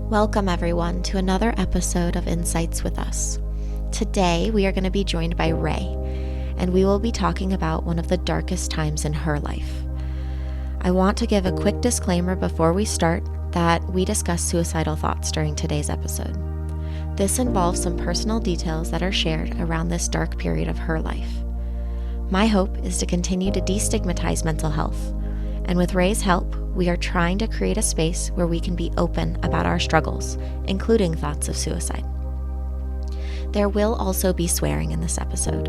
Welcome, everyone, to another episode of Insights with Us. Today, we are going to be joined by Ray, and we will be talking about one of the darkest times in her life. I want to give a quick disclaimer before we start that we discuss suicidal thoughts during today's episode. This involves some personal details that are shared around this dark period of her life. My hope is to continue to destigmatize mental health, and with Ray's help, we are trying to create a space where we can be open about our struggles, including thoughts of suicide. There will also be swearing in this episode.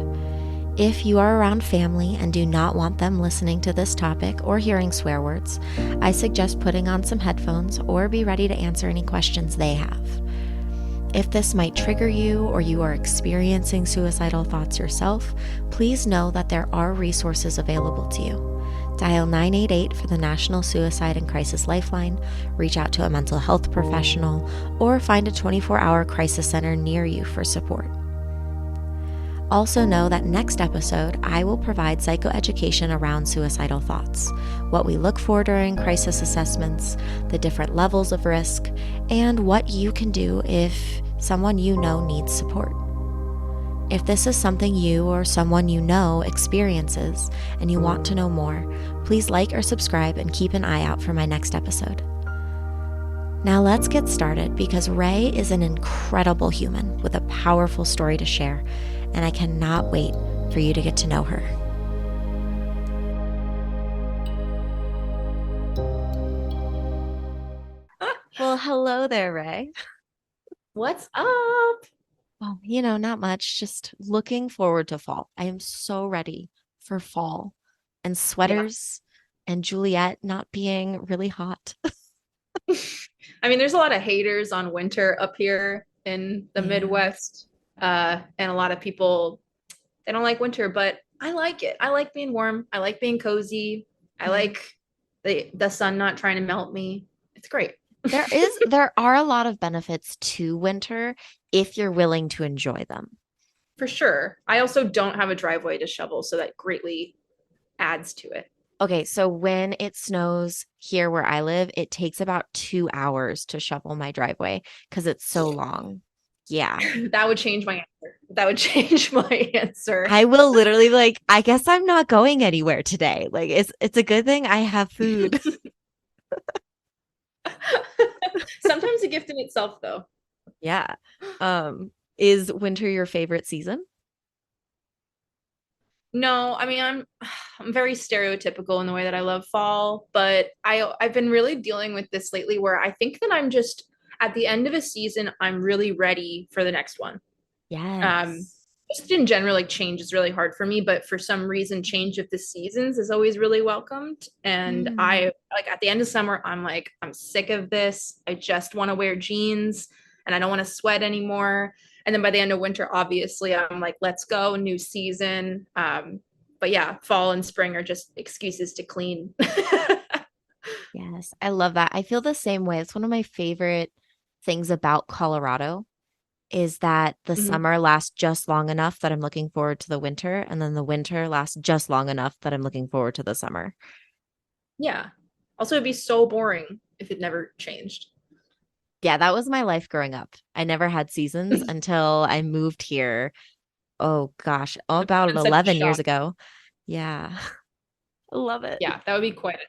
If you are around family and do not want them listening to this topic or hearing swear words, I suggest putting on some headphones or be ready to answer any questions they have. If this might trigger you or you are experiencing suicidal thoughts yourself, please know that there are resources available to you. Dial 988 for the National Suicide and Crisis Lifeline, reach out to a mental health professional, or find a 24-hour crisis center near you for support. Also know that next episode, I will provide psychoeducation around suicidal thoughts, what we look for during crisis assessments, the different levels of risk, and what you can do if someone you know needs support. If this is something you or someone you know experiences and you want to know more, please like or subscribe and keep an eye out for my next episode. Now let's get started because Ray is an incredible human with a powerful story to share, and I cannot wait for you to get to know her. Well, hello there, Ray. What's up? Oh, not much. Just looking forward to fall. I am so ready for fall and sweaters and Juliet not being really hot. I mean, there's a lot of haters on winter up here in the Midwest. And a lot of people, they don't like winter, but I like it. I like being warm. I like being cozy. I like the sun not trying to melt me. It's great. There are a lot of benefits to winter if you're willing to enjoy them. For sure. I also don't have a driveway to shovel, so that greatly adds to it. Okay, so when it snows here where I live, it takes about 2 hours to shovel my driveway because it's so long. Yeah. That would change my answer. That would change my answer. I will literally I guess I'm not going anywhere today. Like it's a good thing I have food. Sometimes a gift in itself, though. Yeah. Is winter your favorite season? No, I mean I'm very stereotypical in the way that I love fall, but I've been really dealing with this lately where I think that I'm just at the end of a season, I'm really ready for the next one. Um, Yes. just in general, like change is really hard for me, but for some reason, change of the seasons is always really welcomed. And Mm. I like at the end of summer, I'm like, I'm sick of this. I just want to wear jeans and I don't want to sweat anymore. And then by the end of winter, obviously, I'm like, let's go, new season. But yeah, fall and spring are just excuses to clean. Yes, I love that. I feel the same way. It's one of my favorite things about Colorado is that the Mhm. summer lasts just long enough that I'm looking forward to the winter, and then the winter lasts just long enough that I'm looking forward to the summer. Yeah. Also, it'd be so boring if it never changed. Yeah, that was my life growing up. I never had seasons until I moved here. Oh gosh, about And such a 11 years shock. ago. Yeah, I love it. Yeah, that would be quite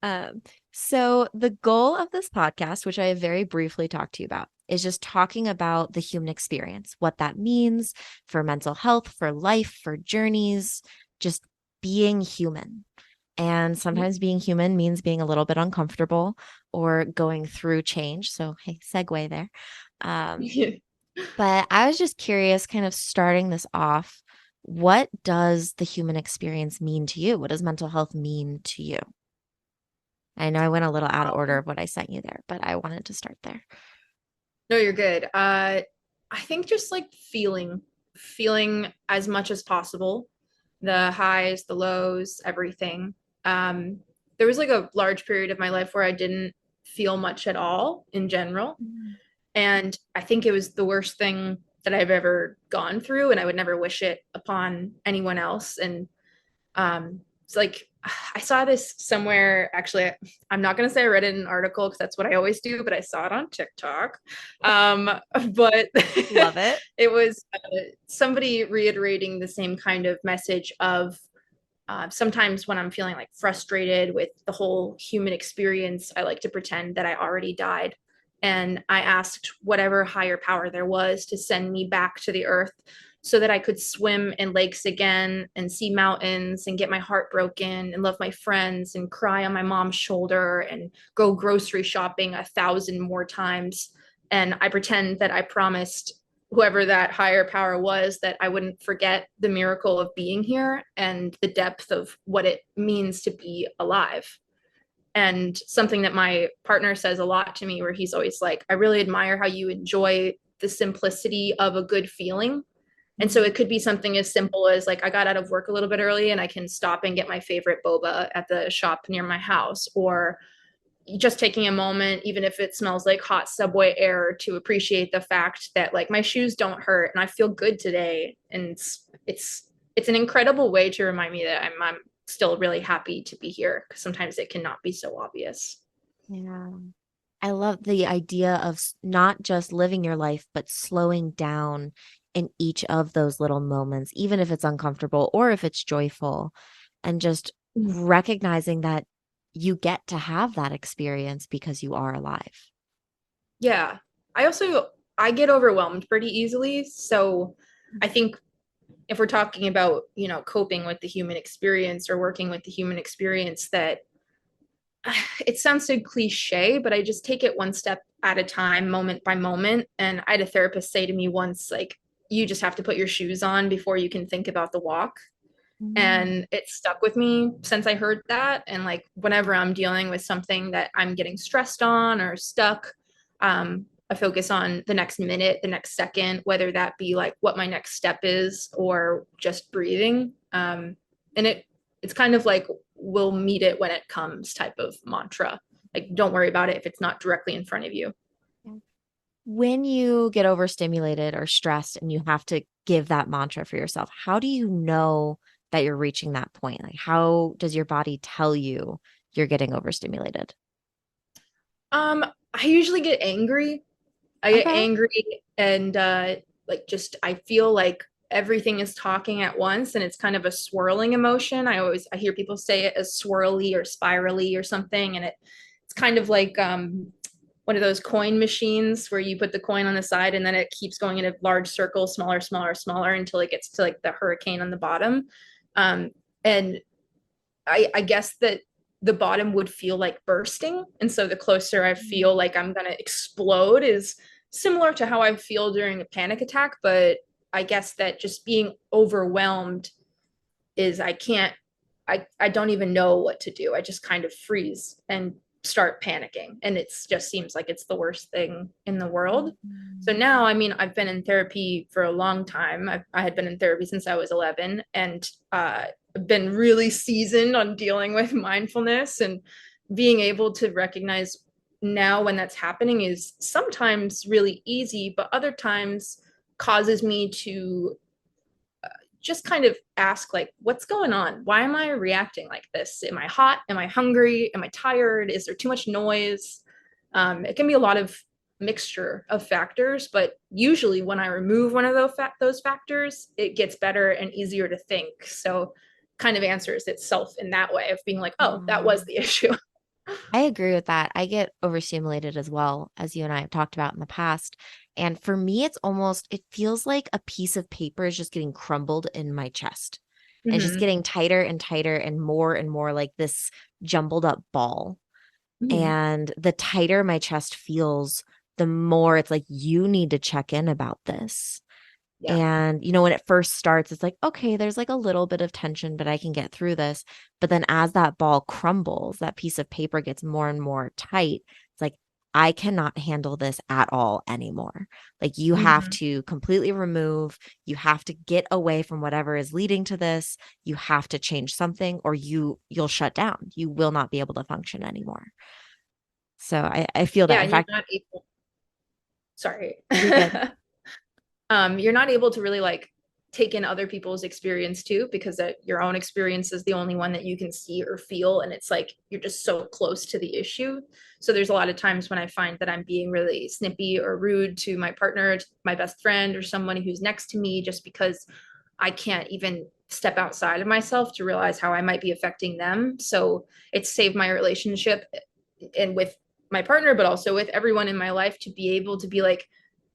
Um, so the goal of this podcast, which I have very briefly talked to you about, is just talking about the human experience, what that means for mental health, for life, for journeys, just being human. And sometimes being human means being a little bit uncomfortable or going through change. So, hey, segue there. Um, it. but I was just curious, kind of starting this off, what does the human experience mean to you? What does mental health mean to you? I know I went a little out of order of what I sent you there, but I wanted to start there. No, you're good. I think just like feeling as much as possible, the highs, the lows, everything. There was like a large period of my life where I didn't feel much at all in general. Mm. And I think it was the worst thing that I've ever gone through, and I would never wish it upon anyone else. And it's like I saw this somewhere. Actually, I'm not going to say I read it in an article because that's what I always do, but I saw it on TikTok. Um, but Love it. it was somebody reiterating the same kind of message of sometimes when I'm feeling like frustrated with the whole human experience, I like to pretend that I already died. And I asked whatever higher power there was to send me back to the earth so that I could swim in lakes again and see mountains and get my heart broken and love my friends and cry on my mom's shoulder and go grocery shopping 1,000 more times. And I pretend that I promised whoever that higher power was that I wouldn't forget the miracle of being here and the depth of what it means to be alive. And something that my partner says a lot to me, where he's always like, I really admire how you enjoy the simplicity of a good feeling. And so it could be something as simple as like, I got out of work a little bit early and I can stop and get my favorite boba at the shop near my house, or just taking a moment, even if it smells like hot subway air, to appreciate the fact that like my shoes don't hurt and I feel good today. And it's an incredible way to remind me that I'm still really happy to be here, because sometimes it cannot be so obvious. Yeah. I love the idea of not just living your life, but slowing down in each of those little moments, even if it's uncomfortable or if it's joyful, and just recognizing that you get to have that experience because you are alive. Yeah. I get overwhelmed pretty easily. So I think if we're talking about, coping with the human experience or working with the human experience, that it sounds so cliche, but I just take it one step at a time, moment by moment. And I had a therapist say to me once, like, you just have to put your shoes on before you can think about the walk. Mm. And it stuck with me since I heard that. And like, whenever I'm dealing with something that I'm getting stressed on or stuck, I focus on the next minute, the next second, whether that be like what my next step is or just breathing. And it's kind of like, we'll meet it when it comes type of mantra. Like, don't worry about it if it's not directly in front of you. When you get overstimulated or stressed and you have to give that mantra for yourself, how do you know that you're reaching that point? Like, how does your body tell you you're getting overstimulated? I usually get angry. I get Okay. angry and like, just I feel like everything is talking at once, and it's kind of a swirling emotion. I hear people say it as swirly or spirally or something, and it's kind of like one of those coin machines where you put the coin on the side and then it keeps going in a large circle, smaller, smaller, smaller, until it gets to like the hurricane on the bottom. Um, and I guess that the bottom would feel like bursting. And so the closer I feel like I'm going to explode is similar to how I feel during a panic attack. But I guess that just being overwhelmed is I don't even know what to do. I just kind of freeze and start panicking. And it just seems like it's the worst thing in the world. So Mhm. now, I mean, I've been in therapy for a long time. I had been in therapy since I was 11, and been really seasoned on dealing with mindfulness, and being able to recognize now when that's happening is sometimes really easy, but other times causes me to just kind of ask, like, what's going on? Why am I reacting like this? Am I hot? Am I hungry? Am I tired? Is there too much noise? It can be a lot of mixture of factors, but usually when I remove one of those factors, it gets better and easier to think. So kind of answers itself in that way of being like, oh, that Yeah. was the issue. I agree with that. I get overstimulated as well, as you and I have talked about in the past. And for me, it feels like a piece of paper is just getting crumbled in my chest. And it's just Mm-hmm. getting tighter and more like this jumbled up ball. Mm-hmm. And the tighter my chest feels, the more it's like, you need to check in about this. Yeah. And, when it first starts, it's like, okay, there's like a little bit of tension, but I can get through this. But then as that ball crumbles, that piece of paper gets more and more tight. It's like, I cannot handle this at all anymore. Like, you have Mm-hmm. to completely remove, you have to get away from whatever is leading to this. You have to change something, or you'll shut down. You will not be able to function anymore. So I feel that. Yeah. In And you're fact, not able, sorry. you're good. You're not able to really like take in other people's experience too, because your own experience is the only one that you can see or feel. And it's like, you're just so close to the issue. So there's a lot of times when I find that I'm being really snippy or rude to my partner, my best friend, or someone who's next to me, just because I can't even step outside of myself to realize how I might be affecting them. So it's saved my relationship and with my partner, but also with everyone in my life, to be able to be like,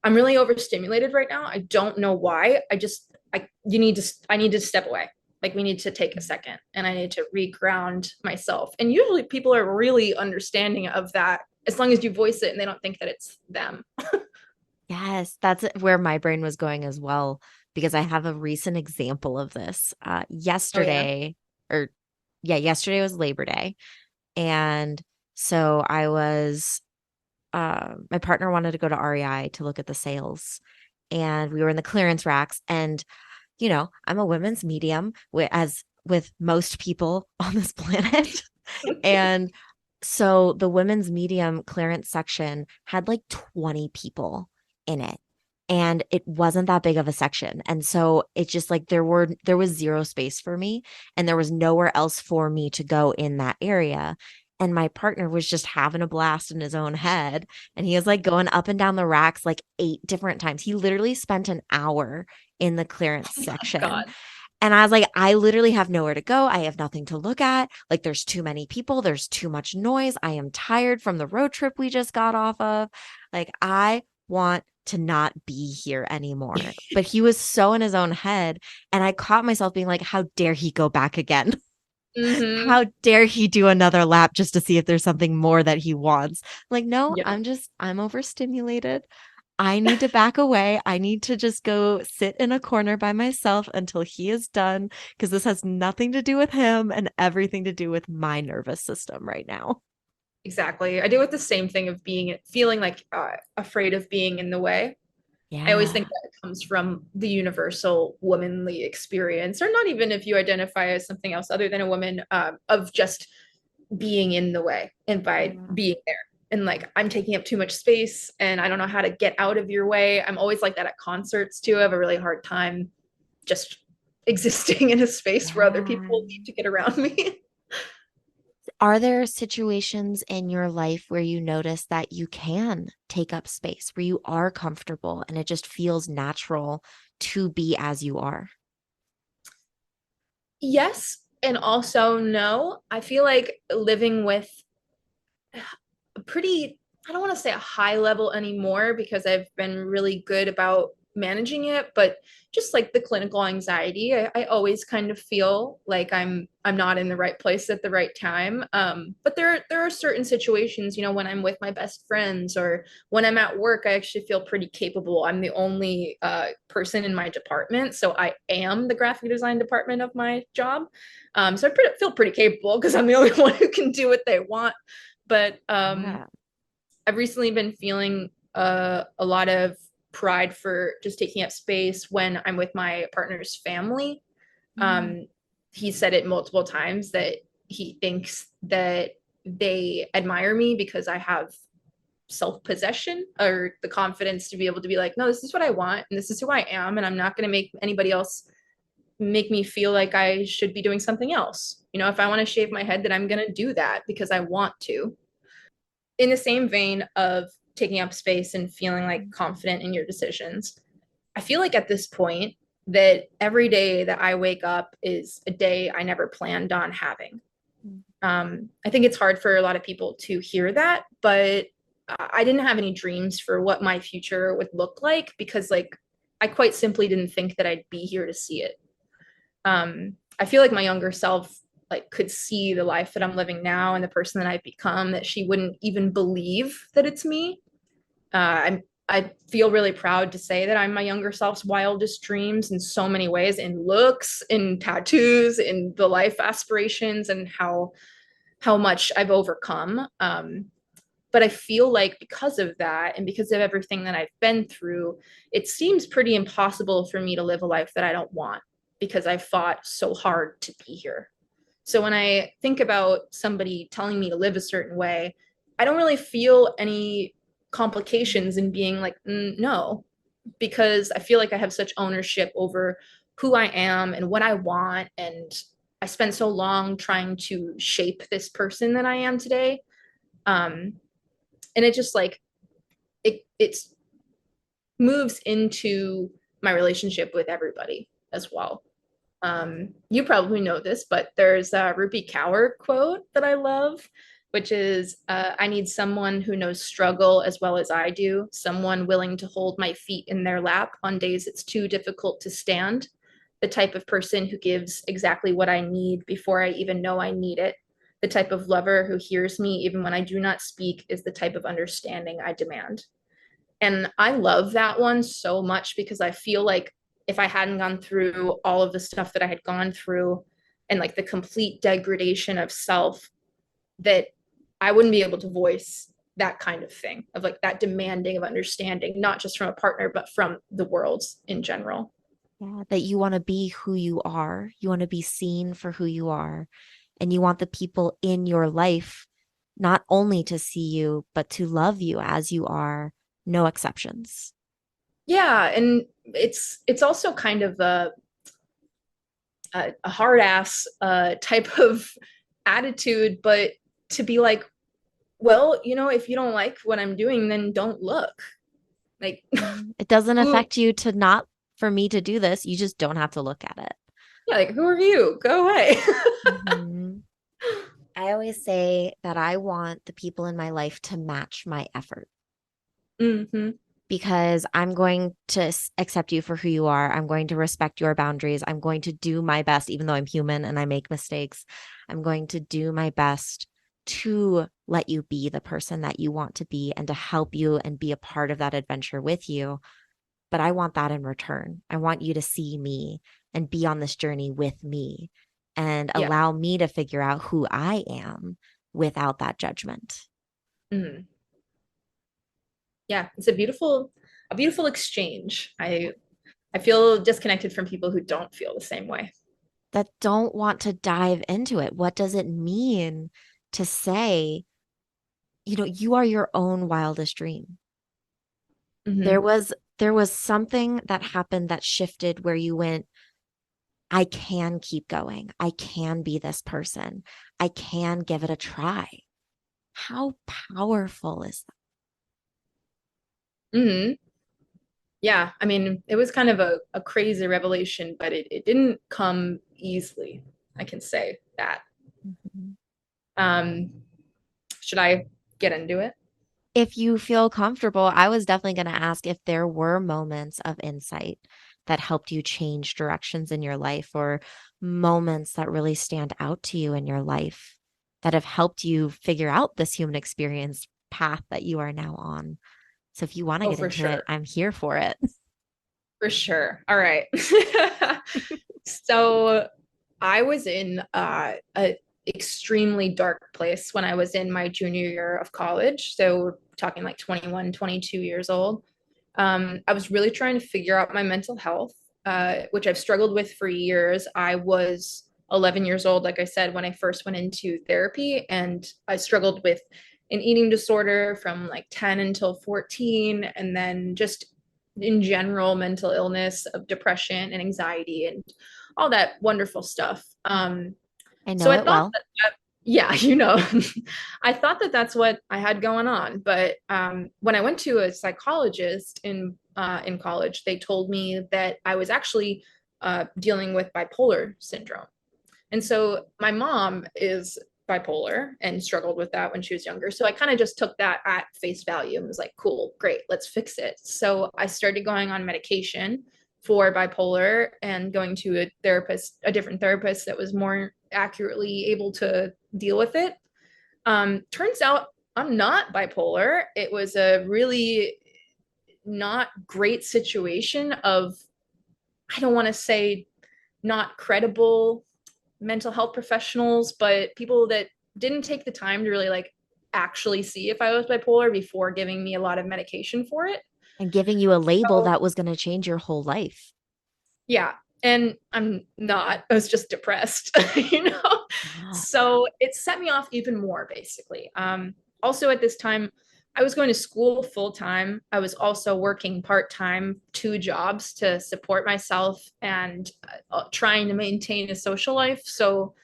I'm really overstimulated right now. I don't know why. I need to step away. Like, we need to take a second and I need to reground myself. And usually people are really understanding of that, as long as you voice it and they don't think that it's them. Yes, that's where my brain was going as well, because I have a recent example of this. Oh yeah. Or yeah, yesterday was Labor Day. And so my partner wanted to go to REI to look at the sales. And we were in the clearance racks. And, I'm a women's medium, as with most people on this planet. And so the women's medium clearance section had like 20 people in it. And it wasn't that big of a section. And so it just like there was zero space for me, and there was nowhere else for me to go in that area. And my partner was just having a blast in his own head. And he was like going up and down the racks like 8 different times. He literally spent an hour in the clearance section. God. And I was like, I literally have nowhere to go. I have nothing to look at. Like, there's too many people. There's too much noise. I am tired from the road trip we just got off of. Like, I want to not be here anymore. But he was so in his own head. And I caught myself being like, how dare he go back again? Mm-hmm. How dare he do another lap just to see if there's something more that he wants? Like, no, Yeah. I'm overstimulated. I need to back away. I need to just go sit in a corner by myself until he is done, because this has nothing to do with him and everything to do with my nervous system right now. Exactly. I deal with the same thing of feeling like afraid of being in the way. I always think Yeah. that it comes from the universal womanly experience, or not even if you identify as something else other than a woman, of just being in the way and by Yeah. being there. And like, I'm taking up too much space and I don't know how to get out of your way. I'm always like that at concerts too. I have a really hard time just existing in a space where other Yeah. people need to get around me. Are there situations in your life where you notice that you can take up space, where you are comfortable and it just feels natural to be as you are? Yes, and also no. I feel like living with pretty, I don't want to say a high level anymore, because I've been really good about managing it, but just like the clinical anxiety, I always kind of feel like I'm not in the right place at the right time. But there are certain situations, when I'm with my best friends or when I'm at work, I actually feel pretty capable. I'm the only person in my department, so I am the graphic design department of my job. So feel pretty capable because I'm the only one who can do what they want. But Yeah. I've recently been feeling a lot of pride for just taking up space when I'm with my partner's family. Mm. Um, he said it multiple times that he thinks that they admire me because I have self-possession or the confidence to be able to be like, no, this is what I want and this is who I am, and I'm not going to make anybody else make me feel like I should be doing something else. If I want to shave my head, then I'm going to do that because I want to. In the same vein of taking up space and feeling like confident in your decisions, I feel like at this point that every day that I wake up is a day I never planned on having. I think it's hard for a lot of people to hear that, but I didn't have any dreams for what my future would look like, because like I quite simply didn't think that I'd be here to see it. I feel like my younger self like could see the life that I'm living now and the person that I've become, that she wouldn't even believe that it's me. I feel really proud to say that I'm my younger self's wildest dreams in so many ways, in looks, in tattoos, in the life aspirations, and how much I've overcome. But I feel like because of that and because of everything that I've been through, it seems pretty impossible for me to live a life that I don't want, because I fought so hard to be here. So when I think about somebody telling me to live a certain way, I don't really feel any complications in being like, no, because I feel like I have such ownership over who I am and what I want. And I spent so long trying to shape this person that I am today. And it just like it's moves into my relationship with everybody as well. You probably know this, but there's a Rupi Kaur quote that I love, which is I need someone who knows struggle as well as I do, someone willing to hold my feet in their lap on days it's too difficult to stand, the type of person who gives exactly what I need before I even know I need it. The type of lover who hears me even when I do not speak is the type of understanding I demand. And I love that one so much because I feel like if I hadn't gone through all of the stuff that I had gone through and like the complete degradation of self, that I wouldn't be able to voice that kind of thing of like that demanding of understanding, not just from a partner, but from the world in general. Yeah, that you want to be who you are. You want to be seen for who you are. And you want the people in your life not only to see you, but to love you as you are, no exceptions. Yeah, and it's also kind of a hard ass type of attitude, but to be like, well, if you don't like what I'm doing, then don't look. Like, It doesn't who, affect you to not for me to do this. You just don't have to look at it. yeah, like, who are you? Go away. Mhm. I always say that I want the people in my life to match my effort Hmm. because I'm going to accept you for who you are. I'm going to respect your boundaries. I'm going to do my best, even though I'm human and I make mistakes. I'm going to do my best to let you be the person that you want to be and to help you and be a part of that adventure with you. But I want that in return. I want you to see me and be on this journey with me and Yeah. allow me to figure out who I am without that judgment. Hmm. Yeah, it's a beautiful exchange. I feel disconnected from people who don't feel the same way. That don't want to dive into it. What does it mean to say, you are your own wildest dream? There Hmm. was there was something that happened that shifted where you went, I can keep going. I can be this person. I can give it a try. How powerful is Hmm. Yeah, I mean, it was kind of a crazy revelation, but it didn't come easily. I can say that. that? Um, should I get into it? If you feel comfortable, I was definitely going to ask if there were moments of insight that helped you change directions in your life or moments that really stand out to you in your life that have helped you figure out this human experience path that you are now on. So if you want to Oh, get for into it, sure. I'm here for it. For sure. All right. So I was in a extremely dark place when I was in my junior year of college. So we're talking like 21, 22 years old. I was really trying to figure out my mental health, which I've struggled with for years. I was 11 years old, like I said, when I first went into therapy, and I struggled with an eating disorder from like 10 until 14, and then just in general mental illness of depression and anxiety and all that wonderful stuff. I So know I it thought well. that, yeah, I thought that that's what I had going on. But when I went to a psychologist in college, they told me that I was actually dealing with bipolar syndrome. And so my mom is bipolar and struggled with that when she was younger. So I kind of just took that at face value and was like, cool, great, let's fix it. So I started going on medication for bipolar and going to a different therapist that was more accurately able to deal with it. Turns out I'm not bipolar. It was a really not great situation of, I don't want to say not credible mental health professionals, but people that didn't take the time to really like actually see if I was bipolar before giving me a lot of medication for it. And giving you a label So, that was going to change your whole life. yeah. And I'm not, I was just depressed, you know? Yeah. So it set me off even more, basically. Also, at this time, I was going to school full time. I was also working part time, two jobs to support myself and trying to maintain a social life. So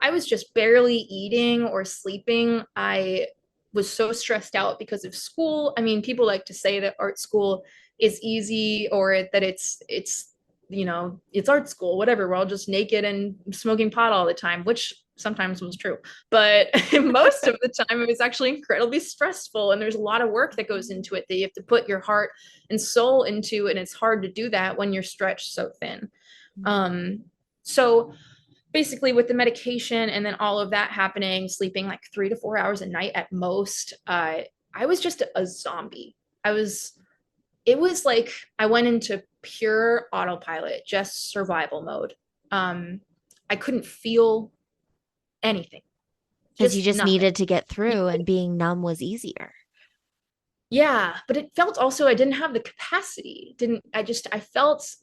I was just barely eating or sleeping. I was so stressed out because of school. I mean, people like to say that art school is easy or that it's it's art school, whatever. We're all just naked and smoking pot all the time, which sometimes was true. But most of the time it was actually incredibly stressful and there's a lot of work that goes into it that you have to put your heart and soul into, and it's hard to do that when you're stretched so thin. So basically with the medication and then all of that happening, sleeping like 3 to 4 hours a night at most, I was just a zombie. It was like I went into pure autopilot, just survival mode. I couldn't feel anything, Because you just just nothing. needed to get through and being numb was easier. Yeah, but it felt also I didn't have the capacity. Didn't I felt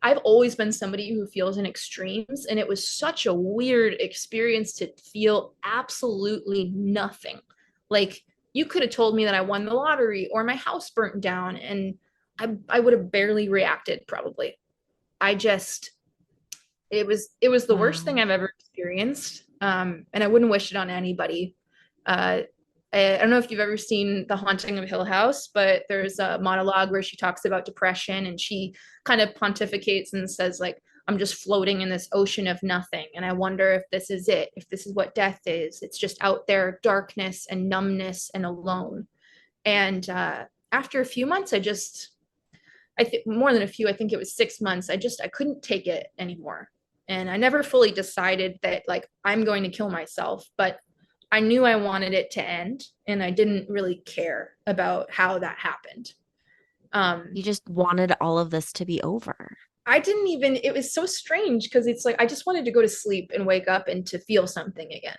I've always been somebody who feels in extremes, and it was such a weird experience to feel absolutely nothing. Like you could have told me that I won the lottery or my house burnt down and I would have barely reacted probably. I just it was the worst thing Wow. I've ever experienced. And I wouldn't wish it on anybody. Uh, I don't know if you've ever seen The Haunting of Hill House, but there's a monologue where she talks about depression and she kind of pontificates and says, like, I'm just floating in this ocean of nothing. And I wonder if this is it, if this is what death is. It's just out there, darkness and numbness and alone. And after a few months, I think more than a few, I think it was 6 months, I couldn't take it anymore. And I never fully decided that, like, I'm going to kill myself, but I knew I wanted it to end and I didn't really care about how that happened. You just wanted all of this to be over. I didn't even, it was so strange because it's like I just wanted to go to sleep and wake up and to feel something again.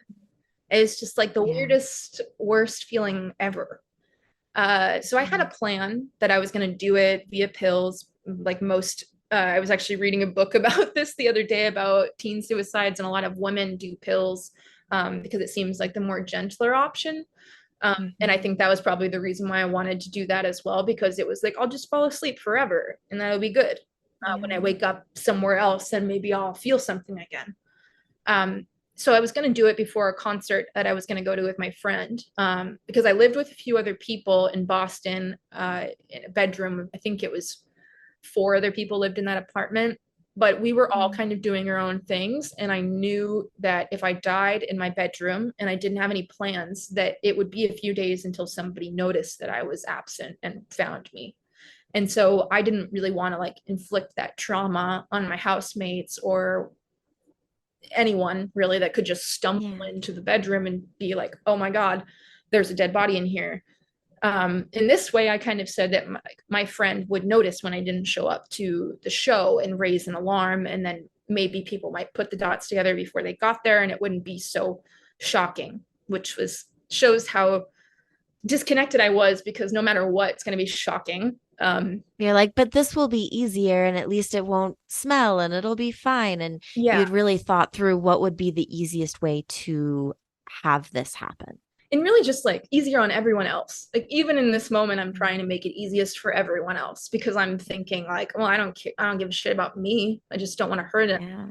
It's just like the Yeah. weirdest, worst feeling ever. So I had a plan that I was going to do it via pills, like most. I was actually reading a book about this the other day about teen suicides, and a lot of women do pills because it seems like the more gentler option. And I think Mhm. that was probably the reason why I wanted to do that as well, because it was like, I'll just fall asleep forever and that'll be good. When I Yeah. wake up somewhere else, then maybe I'll feel something again. Um, so I was going to do it before a concert that I was going to go to with my friend, because I lived with a few other people in Boston in a bedroom. I think it was four other people lived in that apartment, but we were all kind of doing our own things. And I knew that if I died in my bedroom and I didn't have any plans, that it would be a few days until somebody noticed that I was absent and found me. And so I didn't really want to like inflict that trauma on my housemates or anyone really that could just stumble Yeah. into the bedroom and be like, oh my God, there's a dead body in here. In this way, I kind of said that my friend would notice when I didn't show up to the show and raise an alarm, and then maybe people might put the dots together before they got there, and it wouldn't be so shocking, which was shows how disconnected I was because no matter what, it's going to be shocking. You're like, but this will be easier and at least it won't smell and it'll be fine. And Yeah, you'd really thought through what would be the easiest way to have this happen. and really just like easier on everyone else. Like even in this moment, I'm trying to make it easiest for everyone else because I'm thinking like, well, I don't care, I don't give a shit about me. I just don't want to hurt it. Yeah.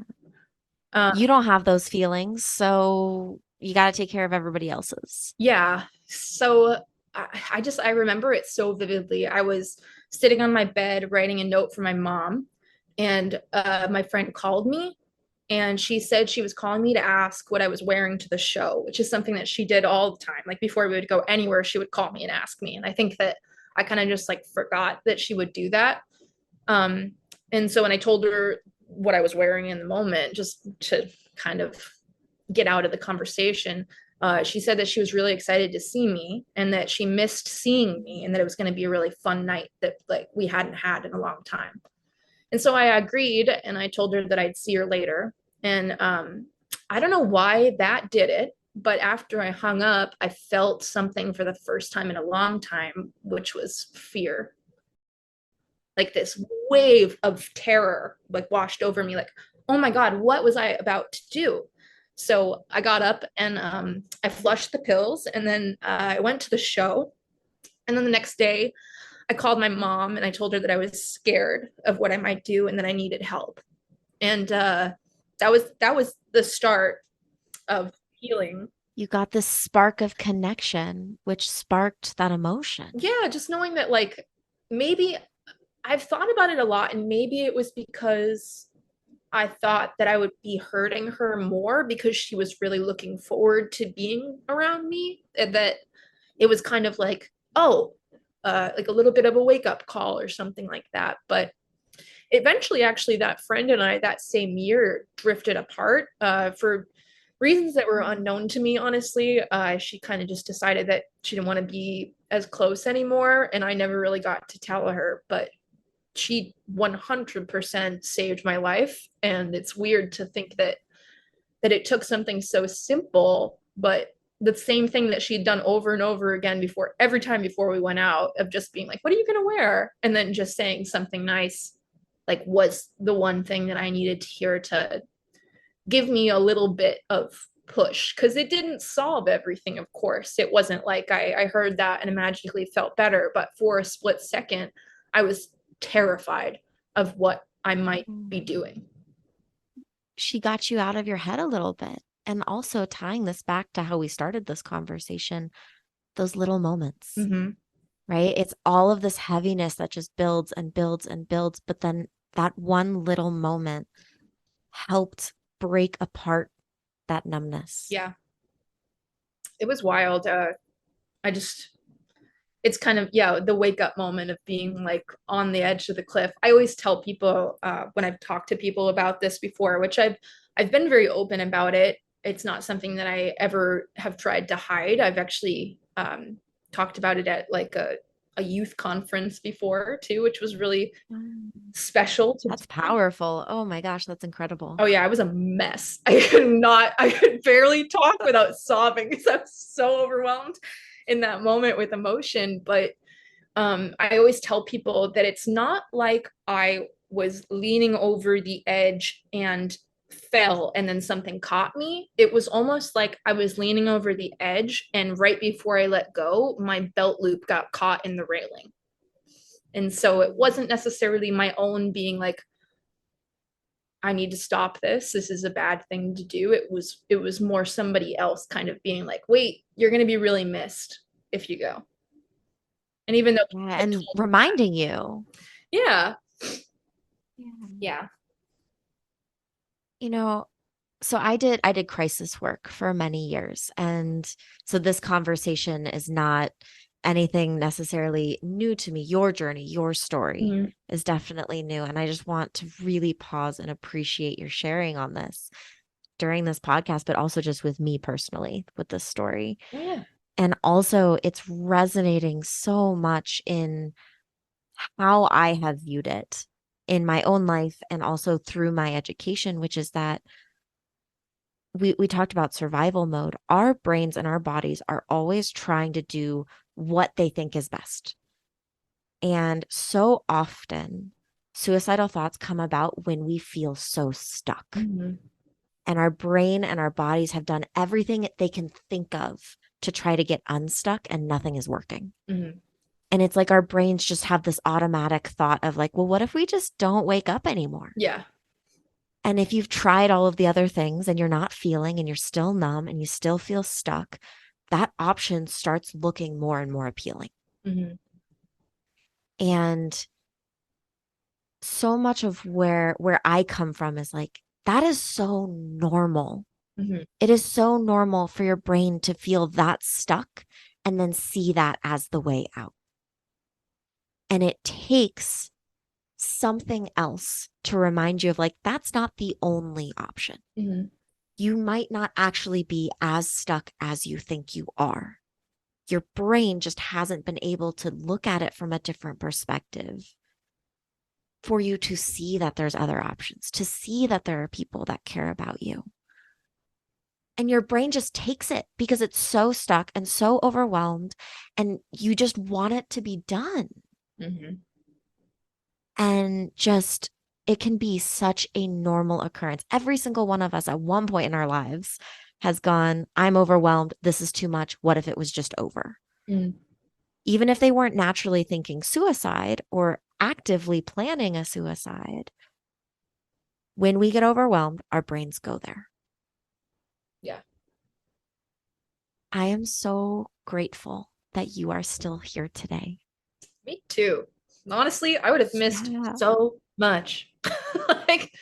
Um, You don't have those feelings, so you got to take care of everybody else's. yeah. So I remember it so vividly. I was sitting on my bed writing a note for my mom, and my friend called me and she said she was calling me to ask what I was wearing to the show, which is something that she did all the time. Like before we would go anywhere, she would call me and ask me. And I think that I kind of just like forgot that she would do that. Um, and so when I told her what I was wearing in the moment, just to kind of get out of the conversation, she said that she was really excited to see me and that she missed seeing me and that it was going to be a really fun night that like we hadn't had in a long time. And so I agreed and I told her that I'd see her later. And I don't know why that did it, but after I hung up, I felt something for the first time in a long time, which was fear. Like this wave of terror like washed over me, like, oh my God, what was I about to do? So I got up and I flushed the pills and then I went to the show. And then the next day, I called my mom and I told her that I was scared of what I might do and that I needed help. And that was the start of healing. You got this spark of connection, which sparked that emotion. Yeah, just knowing that like maybe I've thought about it a lot, and maybe it was because I thought that I would be hurting her more because she was really looking forward to being around me, and that it was kind of like, oh, like a little bit of a wake up call or something like that. But eventually, actually, that friend and I that same year drifted apart for reasons that were unknown to me, honestly. She kind of just decided that she didn't want to be as close anymore, and I never really got to tell her, but she 100% saved my life. And it's weird to think that it took something so simple, but the same thing that she'd done over and over again before, every time before we went out, of just being like, what are you going to wear? And then just saying something nice, like, was the one thing that I needed to hear to give me a little bit of push, because it didn't solve everything. Of course, it wasn't like I heard that and it magically felt better, but for a split second I was terrified of what I might be doing. She got you out of your head a little bit. And also tying this back to how we started this conversation, those little moments, right? It's all of this heaviness that just builds and builds and builds. But then that one little moment helped break apart that numbness. Yeah. It was wild. It's kind of, yeah, the wake up moment of being like on the edge of the cliff. I always tell people when I've talked to people about this before, which I've been very open about it. It's not something that I ever have tried to hide. I've actually talked about it at like a youth conference before too, which was really special. That's powerful. Oh my gosh, that's incredible. Oh yeah, I was a mess. I could barely talk without sobbing because I was so overwhelmed in that moment with emotion. But I always tell people that it's not like I was leaning over the edge and fell and then something caught me. It was almost like I was leaning over the edge, and right before I let go, my belt loop got caught in the railing. And so it wasn't necessarily my own being like, I need to stop this. This is a bad thing to do. It was more somebody else kind of being like, wait, you're going to be really missed if you go. And even though and reminding you. Yeah. Yeah. You know, so I did crisis work for many years. And so this conversation is not anything necessarily new to me. Your journey, your story is definitely new. And I just want to really pause and appreciate your sharing on this during this podcast, but also just with me personally with this story. Yeah. And also it's resonating so much in how I have viewed it in my own life and also through my education, which is that we talked about survival mode. Our brains and our bodies are always trying to do what they think is best. And so often, suicidal thoughts come about when we feel so stuck. And our brain and our bodies have done everything they can think of to try to get unstuck, and nothing is working. And it's like our brains just have this automatic thought of like, well, what if we just don't wake up anymore? Yeah. And if you've tried all of the other things and you're not feeling and you're still numb and you still feel stuck, that option starts looking more and more appealing. And so much of where I come from is like, that is so normal. It is so normal for your brain to feel that stuck and then see that as the way out. And it takes something else to remind you of like, that's not the only option. You might not actually be as stuck as you think you are. Your brain just hasn't been able to look at it from a different perspective for you to see that there's other options, to see that there are people that care about you. And your brain just takes it because it's so stuck and so overwhelmed, and you just want it to be done. And just, it can be such a normal occurrence. Every single one of us at one point in our lives has gone, I'm overwhelmed. This is too much. What if it was just over? even if they weren't naturally thinking suicide or actively planning a suicide, when we get overwhelmed, our brains go there. Yeah. I am so grateful that you are still here today. Me too. Honestly, I would have missed Yeah. so much. Like,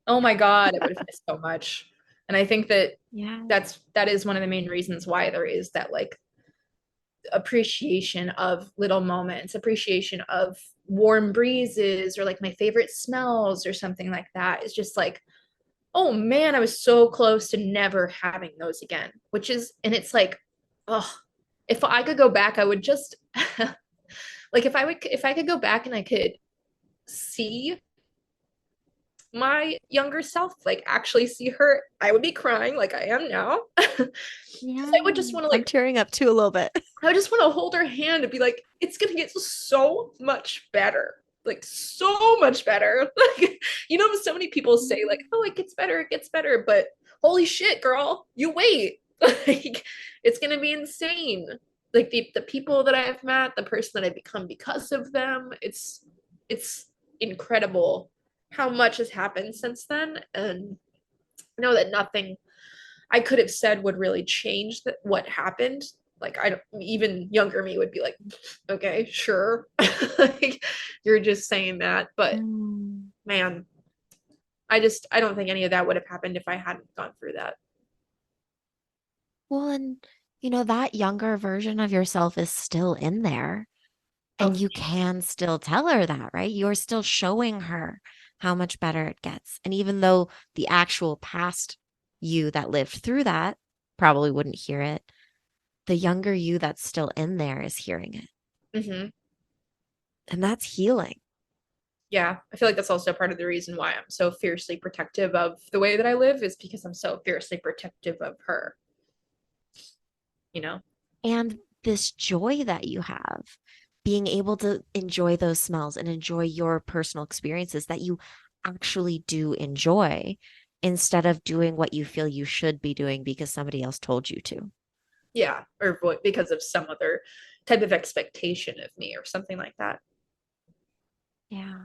oh my God, I would have missed so much. And I think that Yeah. that is one of the main reasons why there is that like appreciation of little moments, appreciation of warm breezes or like my favorite smells or something like that. It's just like, oh man, I was so close to never having those again, which is, and it's like, oh, if I could go back, I would just like if I could go back and I could see my younger self, like actually see her, I would be crying like I am now. Yeah. I would just want to I'm like, tearing up too a little bit. I would just want to hold her hand and be like, it's gonna get so much better. Like so much better. Like, you know, so many people say, like, oh, it gets better, but holy shit, girl, you wait. Like, it's gonna be insane. Like the people that I've met, the person that I've become because of them, it's incredible how much has happened since then. And I know that nothing I could have said would really change that what happened. Like I don't even younger me would be like, okay, sure. Like you're just saying that. But Mm. man, I don't think any of that would have happened if I hadn't gone through that. Well, and that younger version of yourself is still in there. Oh, And you can still tell her that, right? You're still showing her how much better it gets. And even though the actual past you that lived through that probably wouldn't hear it, the younger you that's still in there is hearing it. mm-hmm. And that's healing. Yeah. I feel like that's also part of the reason why I'm so fiercely protective of the way that I live is because I'm so fiercely protective of her, you know? And this joy that you have, being able to enjoy those smells and enjoy your personal experiences that you actually do enjoy instead of doing what you feel you should be doing because somebody else told you to. Yeah. Or because of some other type of expectation of me or something like that. Yeah.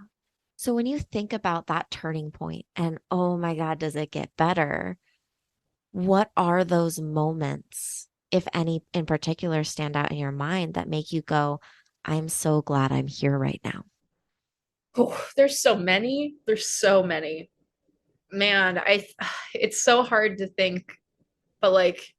So when you think about that turning point and oh my God, does it get better? What are those moments, if any in particular, stand out in your mind that make you go, I'm so glad I'm here right now? Oh, there's so many. There's so many. Man, it's so hard to think, but like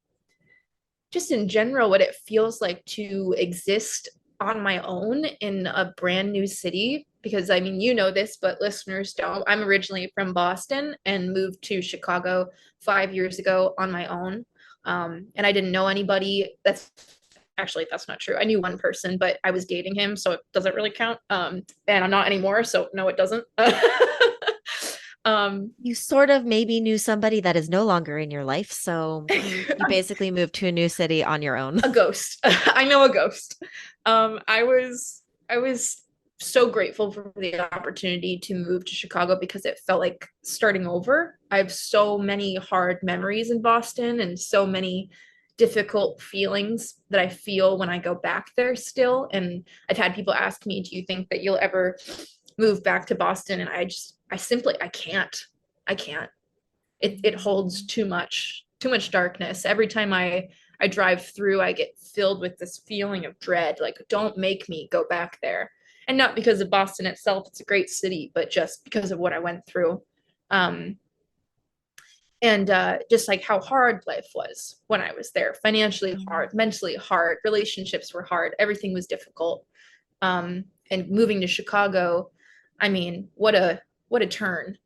just in general, what it feels like to exist on my own in a brand new city. Because I mean, you know this, but listeners don't. I'm originally from Boston and moved to Chicago 5 years ago on my own. And I didn't know anybody. That's not true. I knew one person, but I was dating him, so it doesn't really count. And I'm not anymore, so no, it doesn't. um, You sort of maybe knew somebody that is no longer in your life. So you basically moved to a new city on your own. a ghost. I know a ghost. I was so grateful for the opportunity to move to Chicago because it felt like starting over. I have so many hard memories in Boston and so many difficult feelings that I feel when I go back there still. And I've had people ask me, do you think that you'll ever move back to Boston? And I simply, I can't. I can't. It holds too much darkness. Every time I drive through, I get filled with this feeling of dread. Like, don't make me go back there. And not because of Boston itself, it's a great city, but just because of what I went through. Um, and just like how hard life was when I was there, financially hard, mentally hard, relationships were hard, everything was difficult. And moving to Chicago, I mean, what a turn.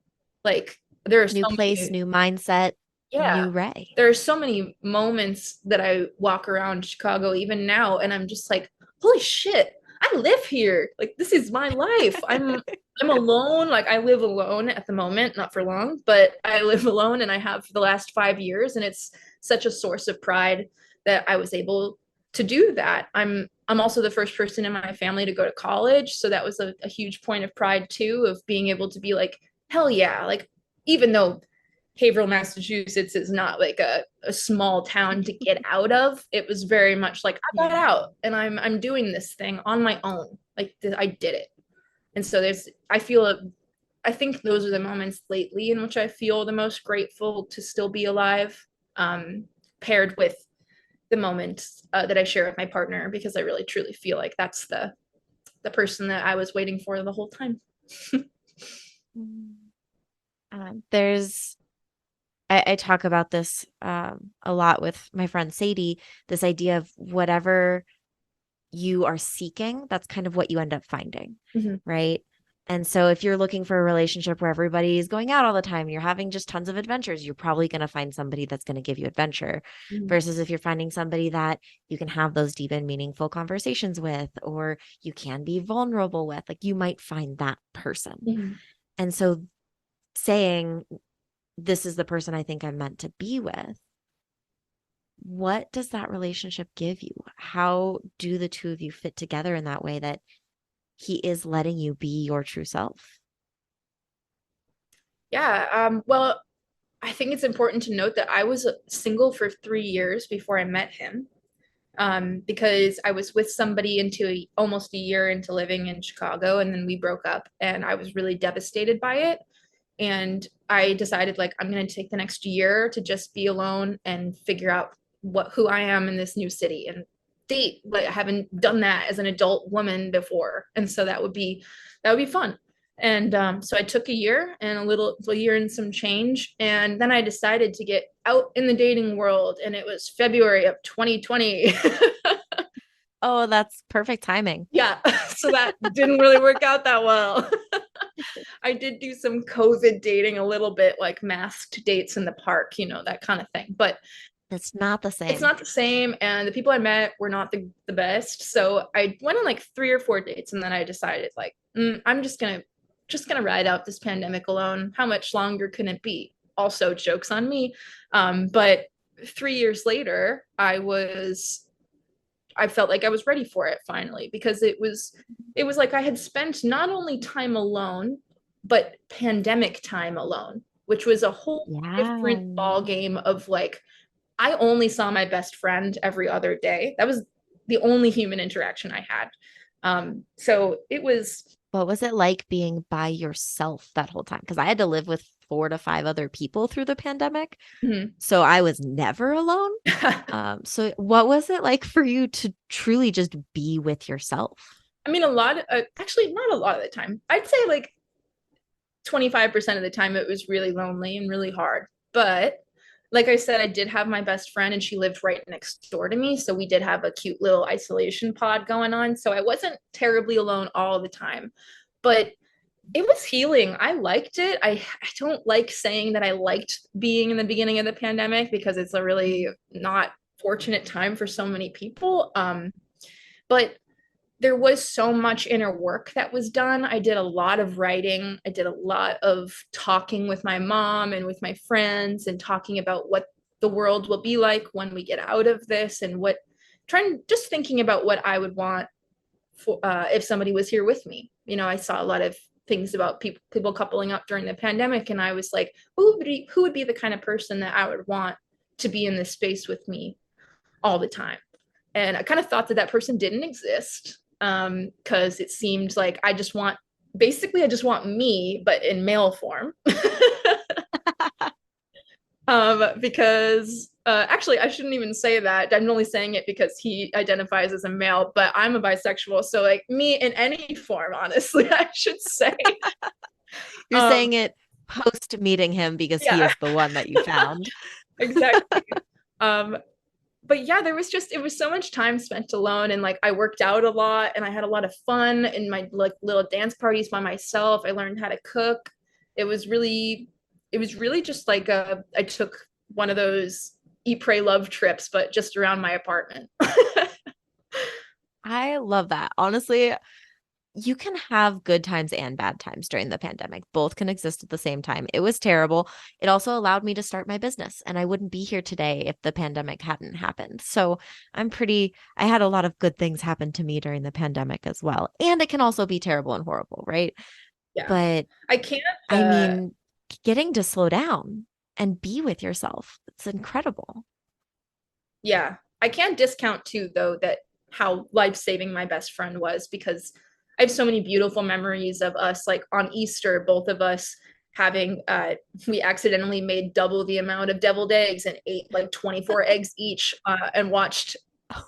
Like there are New so place, many, new mindset, yeah, new Ray. there are so many moments that I walk around Chicago even now, and I'm just like, holy shit, I live here. Like this is my life. I'm alone. Like I live alone at the moment, not for long, but I live alone and I have for the last 5 years, and it's such a source of pride that I was able to do that. I'm also the first person in my family to go to college, so that was a huge point of pride too, of being able to be like, hell yeah, like even though Haverhill, Massachusetts is not like a small town to get out of. It was very much like I got out and I'm doing this thing on my own. Like I did it. And so I think those are the moments lately in which I feel the most grateful to still be alive, paired with the moments that I share with my partner, because I really truly feel like that's the person that I was waiting for the whole time. There's I talk about this a lot with my friend Sadie, this idea of whatever you are seeking, that's kind of what you end up finding, right? And so if you're looking for a relationship where everybody's going out all the time, you're having just tons of adventures, you're probably going to find somebody that's going to give you adventure. Versus if you're finding somebody that you can have those deep and meaningful conversations with, or you can be vulnerable with, like you might find that person. And so saying, this is the person I think I'm meant to be with, what does that relationship give you? How do the two of you fit together in that way that he is letting you be your true self? Yeah. Well, I think it's important to note that I was single for 3 years before I met him, because I was with somebody almost a year into living in Chicago, and then we broke up, and I was really devastated by it. And I decided, like, I'm going to take the next year to just be alone and figure out who I am in this new city and date. Like, I haven't done that as an adult woman before, and so that would be fun. And so I took a year and some change, and then I decided to get out in the dating world, and it was February of 2020. Oh, that's perfect timing. Yeah, so that didn't really work out that well. I did do some COVID dating a little bit, like masked dates in the park, that kind of thing. But it's not the same. It's not the same. And the people I met were not the best. So I went on like 3 or 4 dates, and then I decided, like, I'm just gonna ride out this pandemic alone. How much longer can it be? Also, jokes on me. But 3 years later, I felt like I was ready for it finally, because it was like I had spent not only time alone, but pandemic time alone, which was a whole different ball game of, like, I only saw my best friend every other day. That was the only human interaction I had. So it was. What was it like being by yourself that whole time? Because I had to live with 4 to 5 other people through the pandemic. So I was never alone. So what was it like for you to truly just be with yourself? I mean, actually, not a lot of the time. I'd say like 25% of the time it was really lonely and really hard. But like I said, I did have my best friend, and she lived right next door to me. So we did have a cute little isolation pod going on. So I wasn't terribly alone all the time. But it was healing. I liked it. I don't like saying that I liked being in the beginning of the pandemic, because it's a really not fortunate time for so many people. But there was so much inner work that was done. I did a lot of writing. I did a lot of talking with my mom and with my friends, and talking about what the world will be like when we get out of this, and just thinking about what I would want for, if somebody was here with me. I saw a lot of things about people coupling up during the pandemic, and I was like, who would be the kind of person that I would want to be in this space with me all the time? And I kind of thought that person didn't exist, because it seemed like I just want me, but in male form. Because actually, I shouldn't even say that. I'm only saying it because he identifies as a male, but I'm a bisexual. So, like, me in any form, honestly, I should say. You're saying it post meeting him, because he is the one that you found. Exactly. But yeah, it was so much time spent alone, and like I worked out a lot, and I had a lot of fun in my like little dance parties by myself. I learned how to cook. It was really just like I took one of those eat, pray, love trips, but just around my apartment. I love that. Honestly, you can have good times and bad times during the pandemic. Both can exist at the same time. It was terrible. It also allowed me to start my business, and I wouldn't be here today if the pandemic hadn't happened. So I had a lot of good things happen to me during the pandemic as well. And it can also be terrible and horrible, right? Yeah. But I can't. I mean, getting to slow down. and be with yourself. It's incredible. Yeah. I can't discount too, though, that how life-saving my best friend was, because I have so many beautiful memories of us, like on Easter, both of us having we accidentally made double the amount of deviled eggs and ate like 24 eggs each, and watched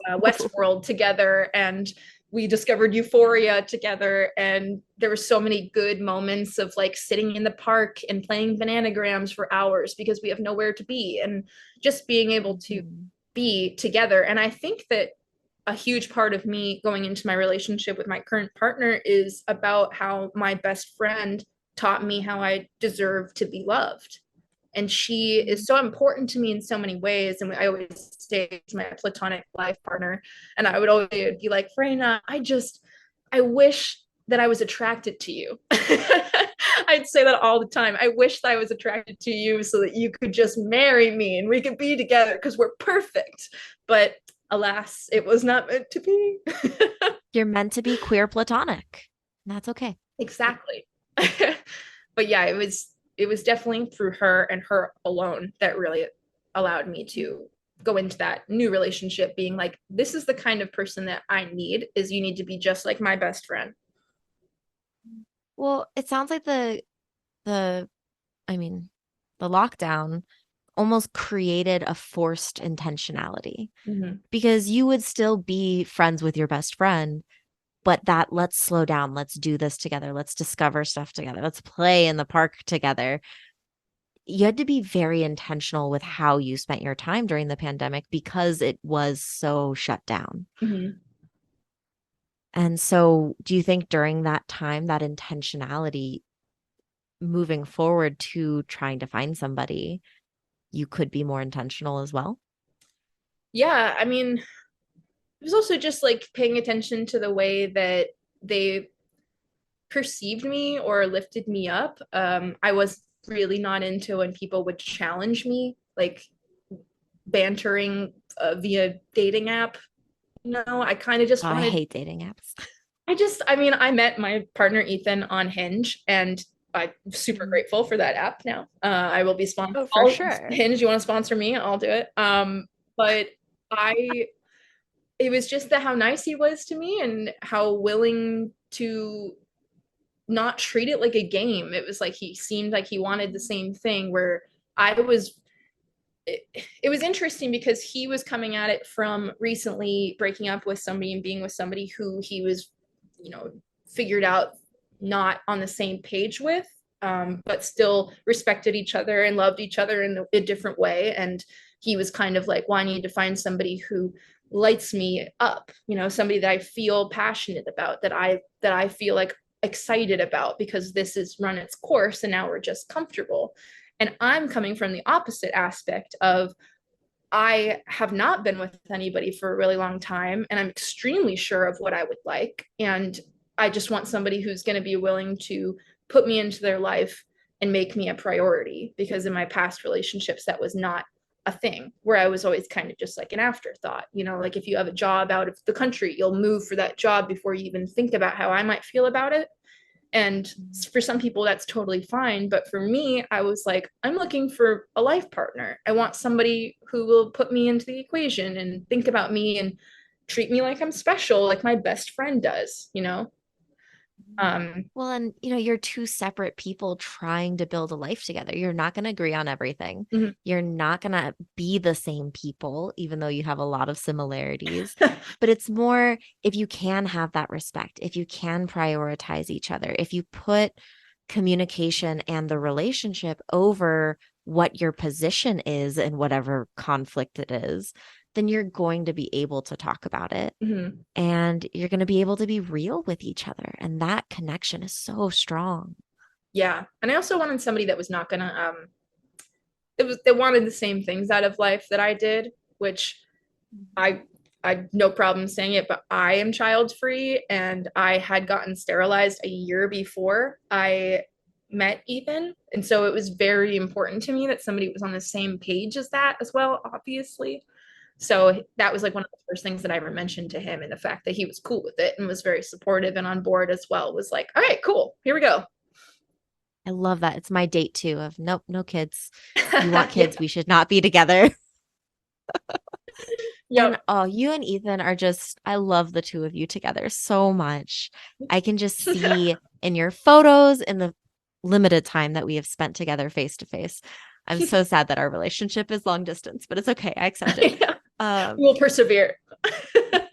Westworld together, and we discovered Euphoria together, and there were so many good moments of like sitting in the park and playing bananagrams for hours because we have nowhere to be, and just being able to be together. And I think that a huge part of me going into my relationship with my current partner is about how my best friend taught me how I deserve to be loved. And she is so important to me in so many ways. And I always say to my platonic life partner, and I would always be like, Freyna, I wish that I was attracted to you. I'd say that all the time. I wish that I was attracted to you so that you could just marry me and we could be together because we're perfect. But alas, it was not meant to be. You're meant to be queer platonic. That's okay. Exactly. But yeah, it was definitely through her and her alone that really allowed me to go into that new relationship being like, this is the kind of person that I need, is you need to be just like my best friend. Well, it sounds like the I mean, the lockdown almost created a forced intentionality Mm-hmm. because you would still be friends with your best friend, but that let's slow down, let's do this together, let's discover stuff together, let's play in the park together. You had to be very intentional with how you spent your time during the pandemic because it was so shut down. Mm-hmm. And so, do you think during that time, that intentionality moving forward to trying to find somebody, you could be more intentional as well? Yeah, I mean, it was also just like paying attention to the way that they perceived me or lifted me up. I was really not into when people would challenge me, like bantering via dating app. No, I kind of just I wanted, hate dating apps. I mean, I met my partner Ethan on Hinge, and I'm super grateful for that app now. I will be sponsored. Oh, for sure. Hinge, you want to sponsor me? I'll do it. But I, it was just how nice he was to me and how willing to not treat it like a game. It was like he seemed like he wanted the same thing, where I was it was interesting because he was coming at it from recently breaking up with somebody and being with somebody who he was, figured out not on the same page with, but still respected each other and loved each other in a different way. And he was kind of like, well, I need to find somebody who lights me up, somebody that I feel passionate about, that I feel like excited about, because this has run its course and now we're just comfortable. And I'm coming from the opposite aspect of, I have not been with anybody for a really long time, and I'm extremely sure of what I would like. And I just want somebody who's going to be willing to put me into their life and make me a priority, because in my past relationships, that was not a thing, where I was always kind of just like an afterthought. Like if you have a job out of the country, you'll move for that job before you even think about how I might feel about it. And for some people, that's totally fine. But for me, I was like, I'm looking for a life partner. I want somebody who will put me into the equation and think about me and treat me like I'm special, like my best friend does. Um, Well, and you're two separate people trying to build a life together. You're not going to agree on everything. mhm. You're not going to be the same people, even though you have a lot of similarities. But it's more if you can have that respect, if you can prioritize each other, if you put communication and the relationship over what your position is in whatever conflict it is, then you're going to be able to talk about it Mhm. and you're going to be able to be real with each other. And that connection is so strong. Yeah. And I also wanted somebody that was not gonna they wanted the same things out of life that I did, which I I no problem saying it, but I am child free, and I had gotten sterilized a year before I met Ethan. And so it was very important to me that somebody was on the same page as that as well, obviously. So that was like one of the first things that I ever mentioned to him, and the fact that he was cool with it and was very supportive and on board as well was like, all right, cool, here we go. I love that. It's my date too of nope, no kids. You want Yeah. kids, we should not be together. And Yep. oh, you and Ethan are just, I love the two of you together so much. I can just see in your photos in the limited time that we have spent together face to face. I'm so sad that our relationship is long distance, but it's okay. I accept it. Yeah. Um, We'll persevere.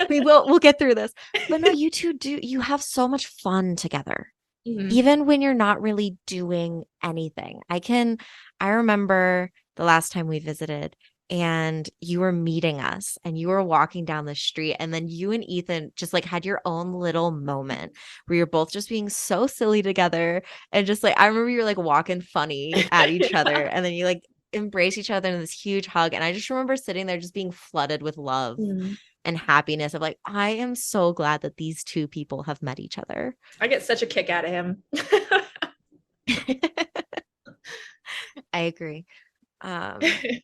we'll get through this. But no, you two do, you have so much fun together Mhm. even when you're not really doing anything. I remember the last time we visited and you were meeting us and you were walking down the street and then you and Ethan just like had your own little moment where you're both just being so silly together and just like I remember you were like walking funny at each other and then you like embrace each other in this huge hug and I just remember sitting there just being flooded with love Mhm. and happiness of like I am so glad that these two people have met each other. I get such a kick out of him. I agree.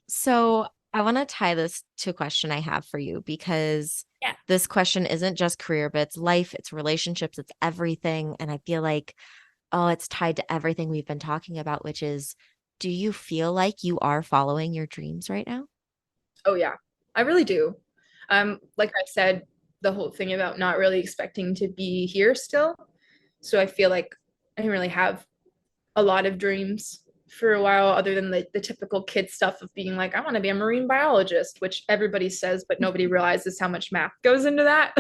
So I want to tie this to a question I have for you because Yeah. this question isn't just career, but it's life, it's relationships, it's everything. And I feel like, oh, it's tied to everything we've been talking about, which is do you feel like you are following your dreams right now? Oh yeah, I really do. Like I said, the whole thing about not really expecting to be here still. So I feel like I didn't really have a lot of dreams for a while, other than the typical kid stuff of being like, I want to be a marine biologist, which everybody says, but nobody realizes how much math goes into that.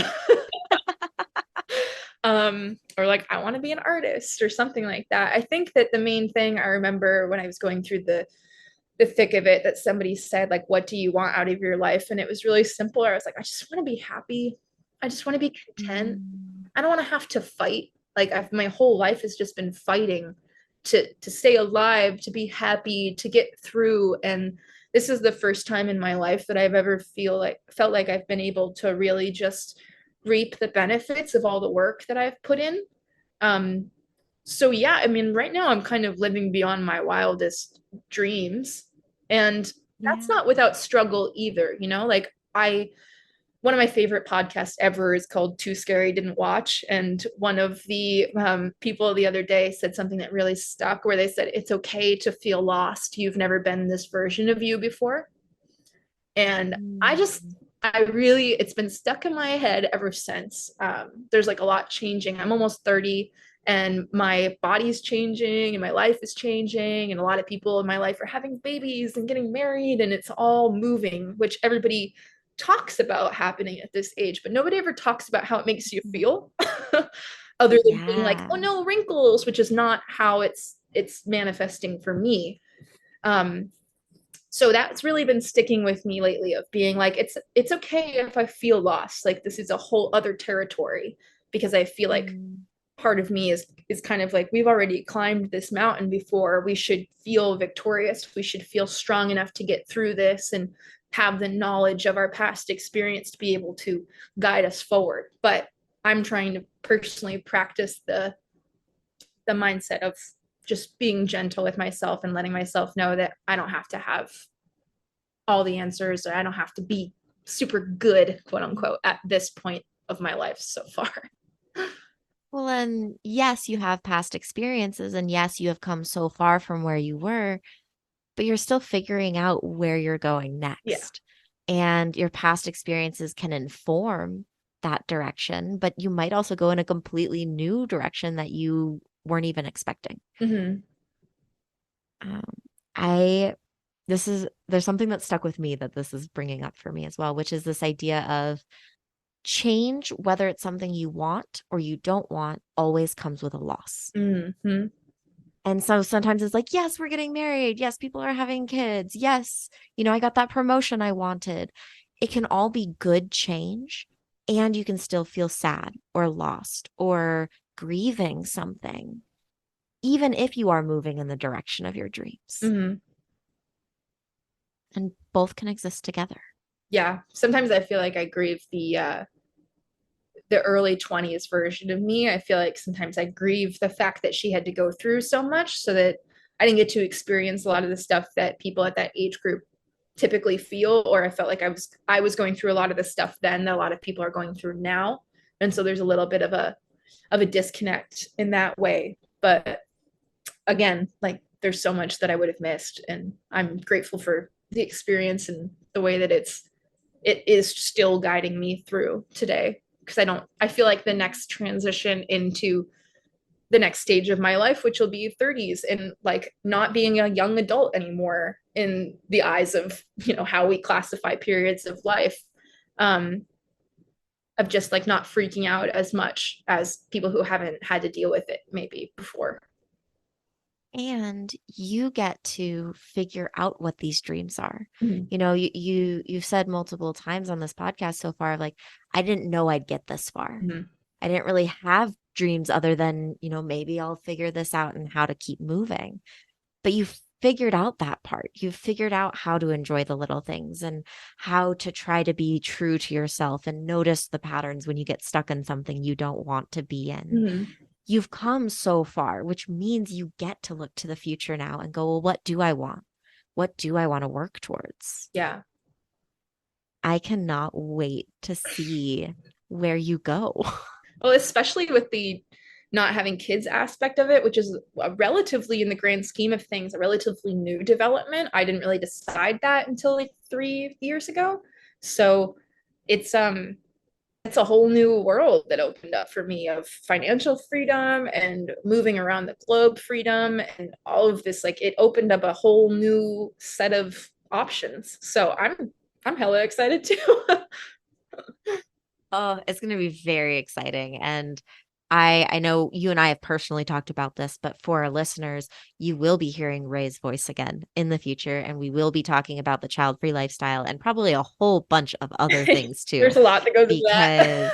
Or like, I want to be an artist or something like that. I think that the main thing I remember when I was going through the thick of it that somebody said like what do you want out of your life, and it was really simple. I was like, I just want to be happy, I just want to be content, Mm, I don't want to have to fight. Like my whole life has just been fighting to stay alive, to be happy, to get through. And this is the first time in my life that I've ever felt like I've been able to really just reap the benefits of all the work that I've put in. um so yeah, I mean, right now I'm kind of living beyond my wildest dreams. And that's yeah. not without struggle either, like I one of my favorite podcasts ever is called Too Scary Didn't Watch. And one of the people the other day said something that really stuck, where they said, it's okay to feel lost. You've never been this version of you before. And Mm, I really, it's been stuck in my head ever since. There's like a lot changing. I'm almost 30 and my body's changing and my life is changing. And a lot of people in my life are having babies and getting married, and it's all moving, which everybody talks about happening at this age, but nobody ever talks about how it makes you feel. Other than being like, yeah. oh no, wrinkles, which is not how it's manifesting for me. Um, so that's really been sticking with me lately, of being like, it's okay if I feel lost, like this is a whole other territory, because I feel like Mm, part of me is kind of like, we've already climbed this mountain before, we should feel victorious, we should feel strong enough to get through this and have the knowledge of our past experience to be able to guide us forward. But I'm trying to personally practice the mindset of just being gentle with myself and letting myself know that I don't have to have all the answers. I don't have to be super good, quote unquote, at this point of my life so far. well, and yes, you have past experiences, and yes, you have come so far from where you were, but you're still figuring out where you're going Yeah. next. And your past experiences can inform that direction, but you might also go in a completely new direction that you weren't even expecting. Mm-hmm. Um, I, there's something that stuck with me that this is bringing up for me as well, which is this idea of change, whether it's something you want or you don't want, always comes with a loss. Mm-hmm. And so sometimes it's like, yes, we're getting married. Yes, people are having kids. Yes, I got that promotion I wanted. It can all be good change, and you can still feel sad or lost or grieving something, even if you are moving in the direction of your dreams. Mm-hmm. And both can exist together. Yeah. Sometimes I feel like I grieve the early 20s version of me. I feel like sometimes I grieve the fact that she had to go through so much, so that I didn't get to experience a lot of the stuff that people at that age group typically feel, or I felt like I was going through a lot of the stuff then that a lot of people are going through now. And so there's a little bit of a disconnect in that way. But again, like there's so much that I would have missed, and I'm grateful for the experience and the way that it is still guiding me through today, because I feel like the next transition into the next stage of my life, which will be 30s, and like not being a young adult anymore in the eyes of, how we classify periods of life, um of just like not freaking out as much as people who haven't had to deal with it maybe before. And you get to figure out what these dreams are. Mm-hmm. You've said multiple times on this podcast so far, like, I didn't know I'd get this far. Mm-hmm. I didn't really have dreams other than, maybe I'll figure this out and how to keep moving. But you've figured out that part. You've figured out how to enjoy the little things and how to try to be true to yourself and notice the patterns when you get stuck in something you don't want to be in. Mm-hmm. You've come so far, which means you get to look to the future now and go, well, what do I want? What do I want to work towards? Yeah. I cannot wait to see where you go. Well, especially with the not having kids aspect of it, which is a relatively, in the grand scheme of things, a relatively new development. I didn't really decide that until like 3 years ago. So it's a whole new world that opened up for me of financial freedom and moving around the globe freedom and all of this. Like, it opened up a whole new set of options. So I'm hella excited too. Oh, it's going to be very exciting. And I know you and I have personally talked about this, but for our listeners, you will be hearing Ray's voice again in the future. And we will be talking about the child-free lifestyle and probably a whole bunch of other things too. There's a lot that goes into Because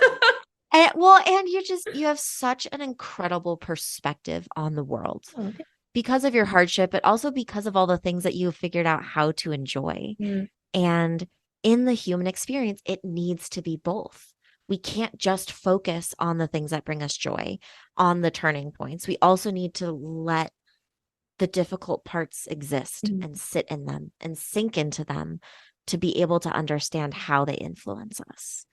that. and you have such an incredible perspective on the world Oh, okay. because of your hardship, but also because of all the things that you have figured out how to enjoy. Mm. And in the human experience, it needs to be both. We can't just focus on the things that bring us joy, on the turning points. We also need to let the difficult parts exist and sit in them and sink into them to be able to understand how they influence us.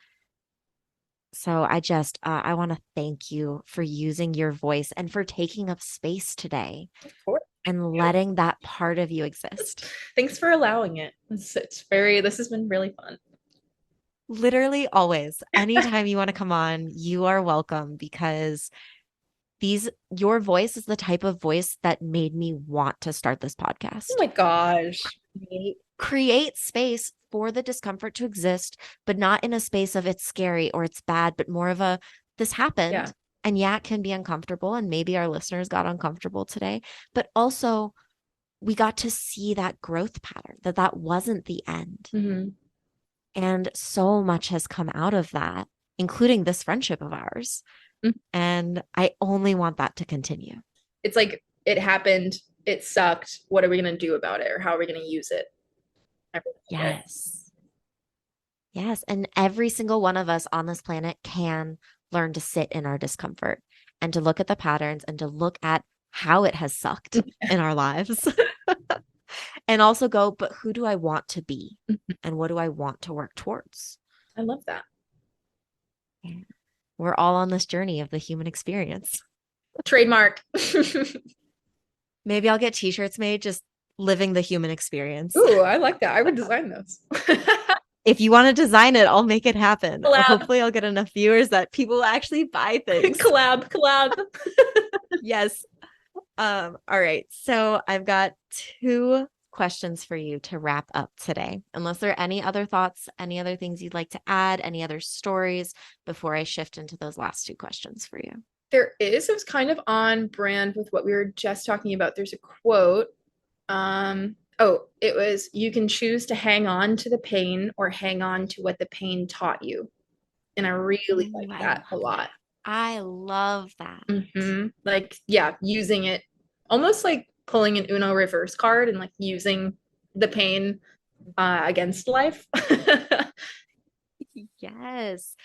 So I want to thank you for using your voice and for taking up space today and letting that part of you exist. Thanks for allowing it. This has been really fun. Literally always. Anytime you want to come on, you are welcome, because your voice is the type of voice that made me want to start this podcast. Oh my gosh. Create space for the discomfort to exist, but not in a space of it's scary or it's bad, but more of a, this happened. Yeah. And yeah, it can be uncomfortable. And maybe our listeners got uncomfortable today, but also we got to see that growth pattern, that wasn't the end. Mm-hmm. And so much has come out of that, including this friendship of ours. Mm-hmm. And I only want that to continue. It's like, it happened. It sucked. What are we going to do about it? Or how are we going to use it? Yes. Yes. And every single one of us on this planet can learn to sit in our discomfort and to look at the patterns and to look at how it has sucked in our lives. And also go, but who do I want to be? And what do I want to work towards? I love that. Yeah. We're all on this journey of the human experience. Trademark. Maybe I'll get t-shirts made, just living the human experience. Ooh, I like that. I would design those. If you want to design it, I'll make it happen. Collab. Hopefully I'll get enough viewers that people will actually buy things. Collab. Yes. All right. So I've got 2 questions for you to wrap up today. Unless there are any other thoughts, any other things you'd like to add, any other stories before I shift into those last 2 questions for you. There is. It was kind of on brand with what we were just talking about. There's a quote. It was, you can choose to hang on to the pain or hang on to what the pain taught you. And I really like that a lot. I love that. Mm-hmm. Like, yeah, using it almost like pulling an Uno reverse card and like using the pain against life. Yes.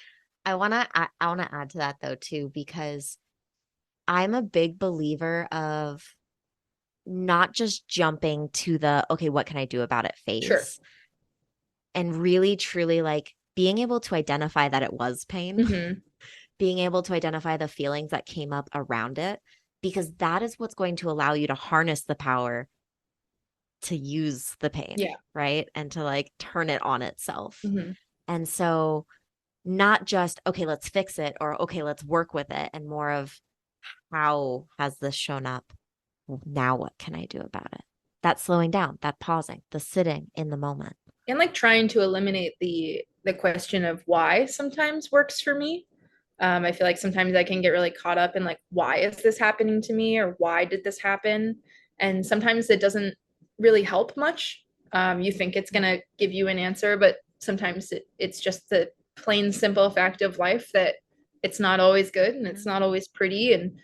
I want to add to that though too, because I'm a big believer of not just jumping to the, okay, what can I do about it phase? Sure. And really, truly like being able to identify that it was pain, being able to identify the feelings that came up around it, because that is what's going to allow you to harness the power to use the pain, Yeah. right? And to like turn it on itself. Mm-hmm. And so not just, okay, let's fix it, or okay, let's work with it, and more of how has this shown up? Now what can I do about it? That slowing down, that pausing, the sitting in the moment. And like trying to eliminate the question of why sometimes works for me. I feel like sometimes I can get really caught up in like, why is this happening to me, or why did this happen? And sometimes it doesn't really help much. You think it's gonna give you an answer, but sometimes it's just the plain simple fact of life that it's not always good and it's not always pretty, and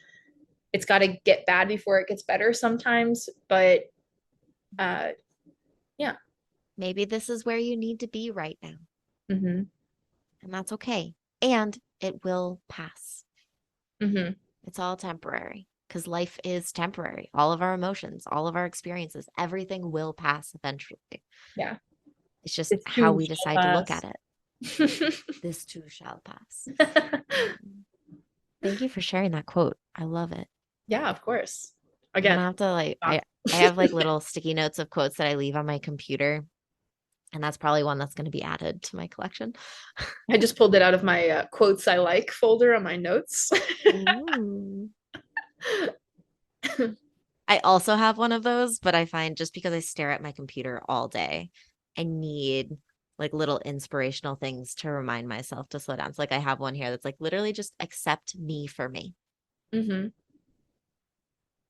it's got to get bad before it gets better sometimes. But yeah. Maybe this is where you need to be right now. Mm-hmm. And that's okay. And it will pass. Mm-hmm. It's all temporary, because life is temporary. All of our emotions, all of our experiences, everything will pass eventually. Yeah. It's just This how too we shall decide to look pass. at it. This too shall pass. Thank you for sharing that quote. I love it. Yeah, of course. I'm Again, gonna have to like I have like little sticky notes of quotes that I leave on my computer. And that's probably one that's going to be added to my collection. I just pulled it out of my quotes I like folder on my notes. Ooh. I also have one of those, but I find just because I stare at my computer all day, I need like little inspirational things to remind myself to slow down. So like I have one here that's like literally just accept me for me. Mm-hmm.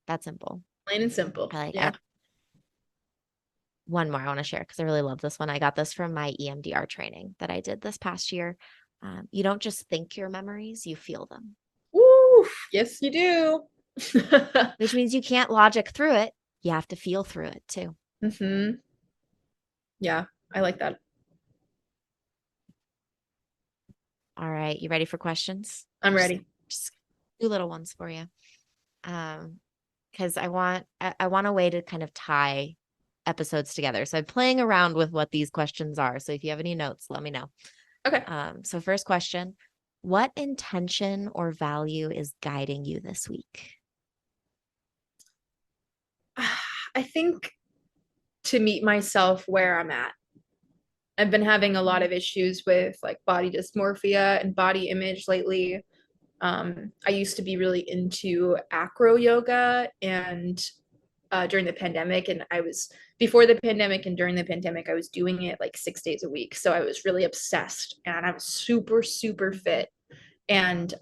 That's simple. Plain and simple. I like Yeah. one more I want to share because I really love this one. I got this from my EMDR training that I did this past year. You don't just think your memories, you feel them. Woo! Yes, you do. Which means you can't logic through it. You have to feel through it too. Mm-hmm. Yeah, I like that. All right. You ready for questions? I'm Just, ready. just two little ones for you. Because I want a way to kind of tie episodes together. So I'm playing around with what these questions are. So if you have any notes, let me know. Okay. So first question, what intention or value is guiding you this week? I think to meet myself where I'm at. I've been having a lot of issues with like body dysmorphia and body image lately. I used to be really into acro yoga, and during the pandemic, and I was before the pandemic and during the pandemic, I was doing it like 6 days a week. So I was really obsessed, and I was super, super fit. And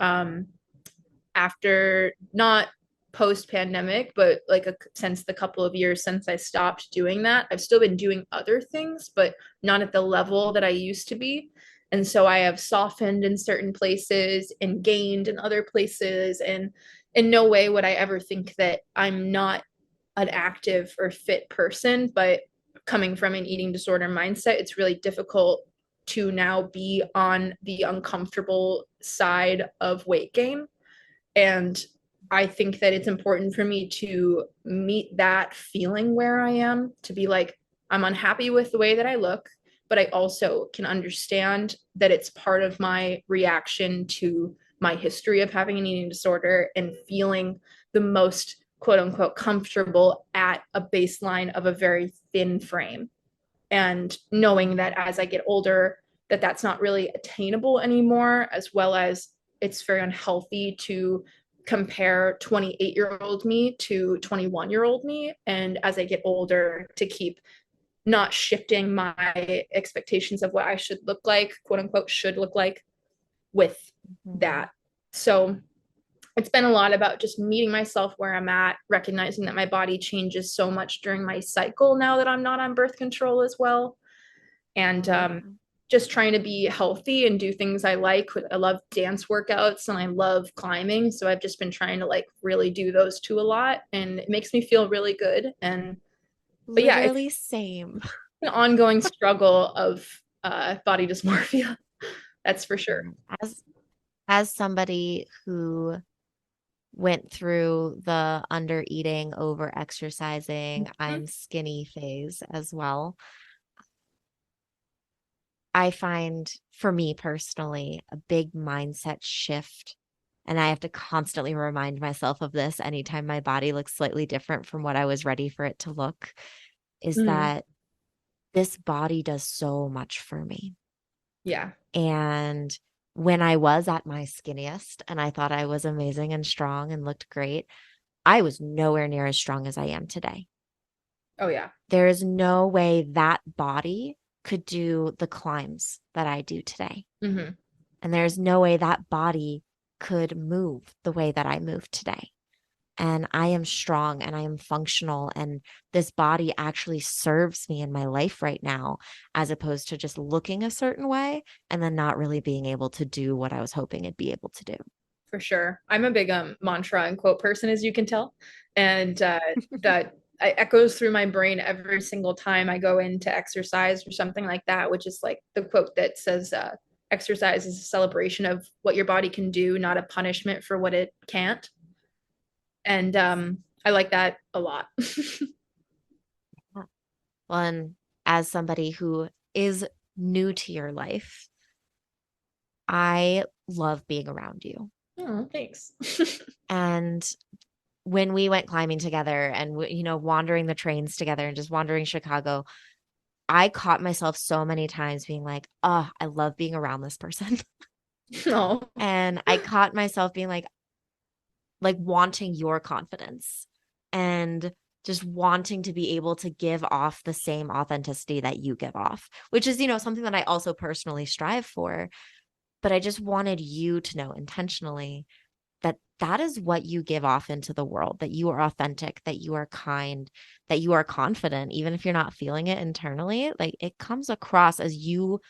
after not post pandemic, but like since the couple of years since I stopped doing that, I've still been doing other things, but not at the level that I used to be. And so I have softened in certain places and gained in other places. And in no way would I ever think that I'm not an active or fit person, but coming from an eating disorder mindset, it's really difficult to now be on the uncomfortable side of weight gain. And I think that it's important for me to meet that feeling where I am, to be like, I'm unhappy with the way that I look, but I also can understand that it's part of my reaction to my history of having an eating disorder and feeling the most quote unquote comfortable at a baseline of a very thin frame. And knowing that as I get older, that that's not really attainable anymore, as well as it's very unhealthy to compare 28-year-old me to 21-year-old me. And as I get older, to keep not shifting my expectations of what I should look like, quote unquote, should look like with that. So it's been a lot about just meeting myself where I'm at, recognizing that my body changes so much during my cycle now that I'm not on birth control as well. And just trying to be healthy and do things I like. I love dance workouts and I love climbing. So I've just been trying to like really do those two a lot, and it makes me feel really good. And but yeah, it's Literally same. an ongoing struggle of body dysmorphia. That's for sure. As as somebody who went through the under eating, over exercising, Mm-hmm. I'm skinny phase as well. I find for me personally a big mindset shift And I have to constantly remind myself of this anytime my body looks slightly different from what I was ready for it to look, is Mm, that this body does so much for me. yeah. And when I was at my skinniest and I thought I was amazing and strong and looked great, I was nowhere near as strong as I am today. Oh yeah. There is no way that body could do the climbs that I do today. Hmm. And there's no way that body could move the way that I move today. And I am strong and I am functional. And this body actually serves me in my life right now, as opposed to just looking a certain way and then not really being able to do what I was hoping it'd be able to do. For sure. I'm a big mantra and quote person, as you can tell. And that echoes through my brain every single time I go into exercise or something like that, which is like the quote that says, exercise is a celebration of what your body can do, not a punishment for what it can't. And I like that a lot. Yeah. Well, and as somebody who is new to your life, I love being around you. Oh, thanks. And when we went climbing together and, wandering the trains together and just wandering Chicago, I caught myself so many times being like, oh, I love being around this person. Oh, And I caught myself being like wanting your confidence and just wanting to be able to give off the same authenticity that you give off, which is, something that I also personally strive for. But I just wanted you to know intentionally that that is what you give off into the world, that you are authentic, that you are kind, that you are confident, even if you're not feeling it internally. Like it comes across as you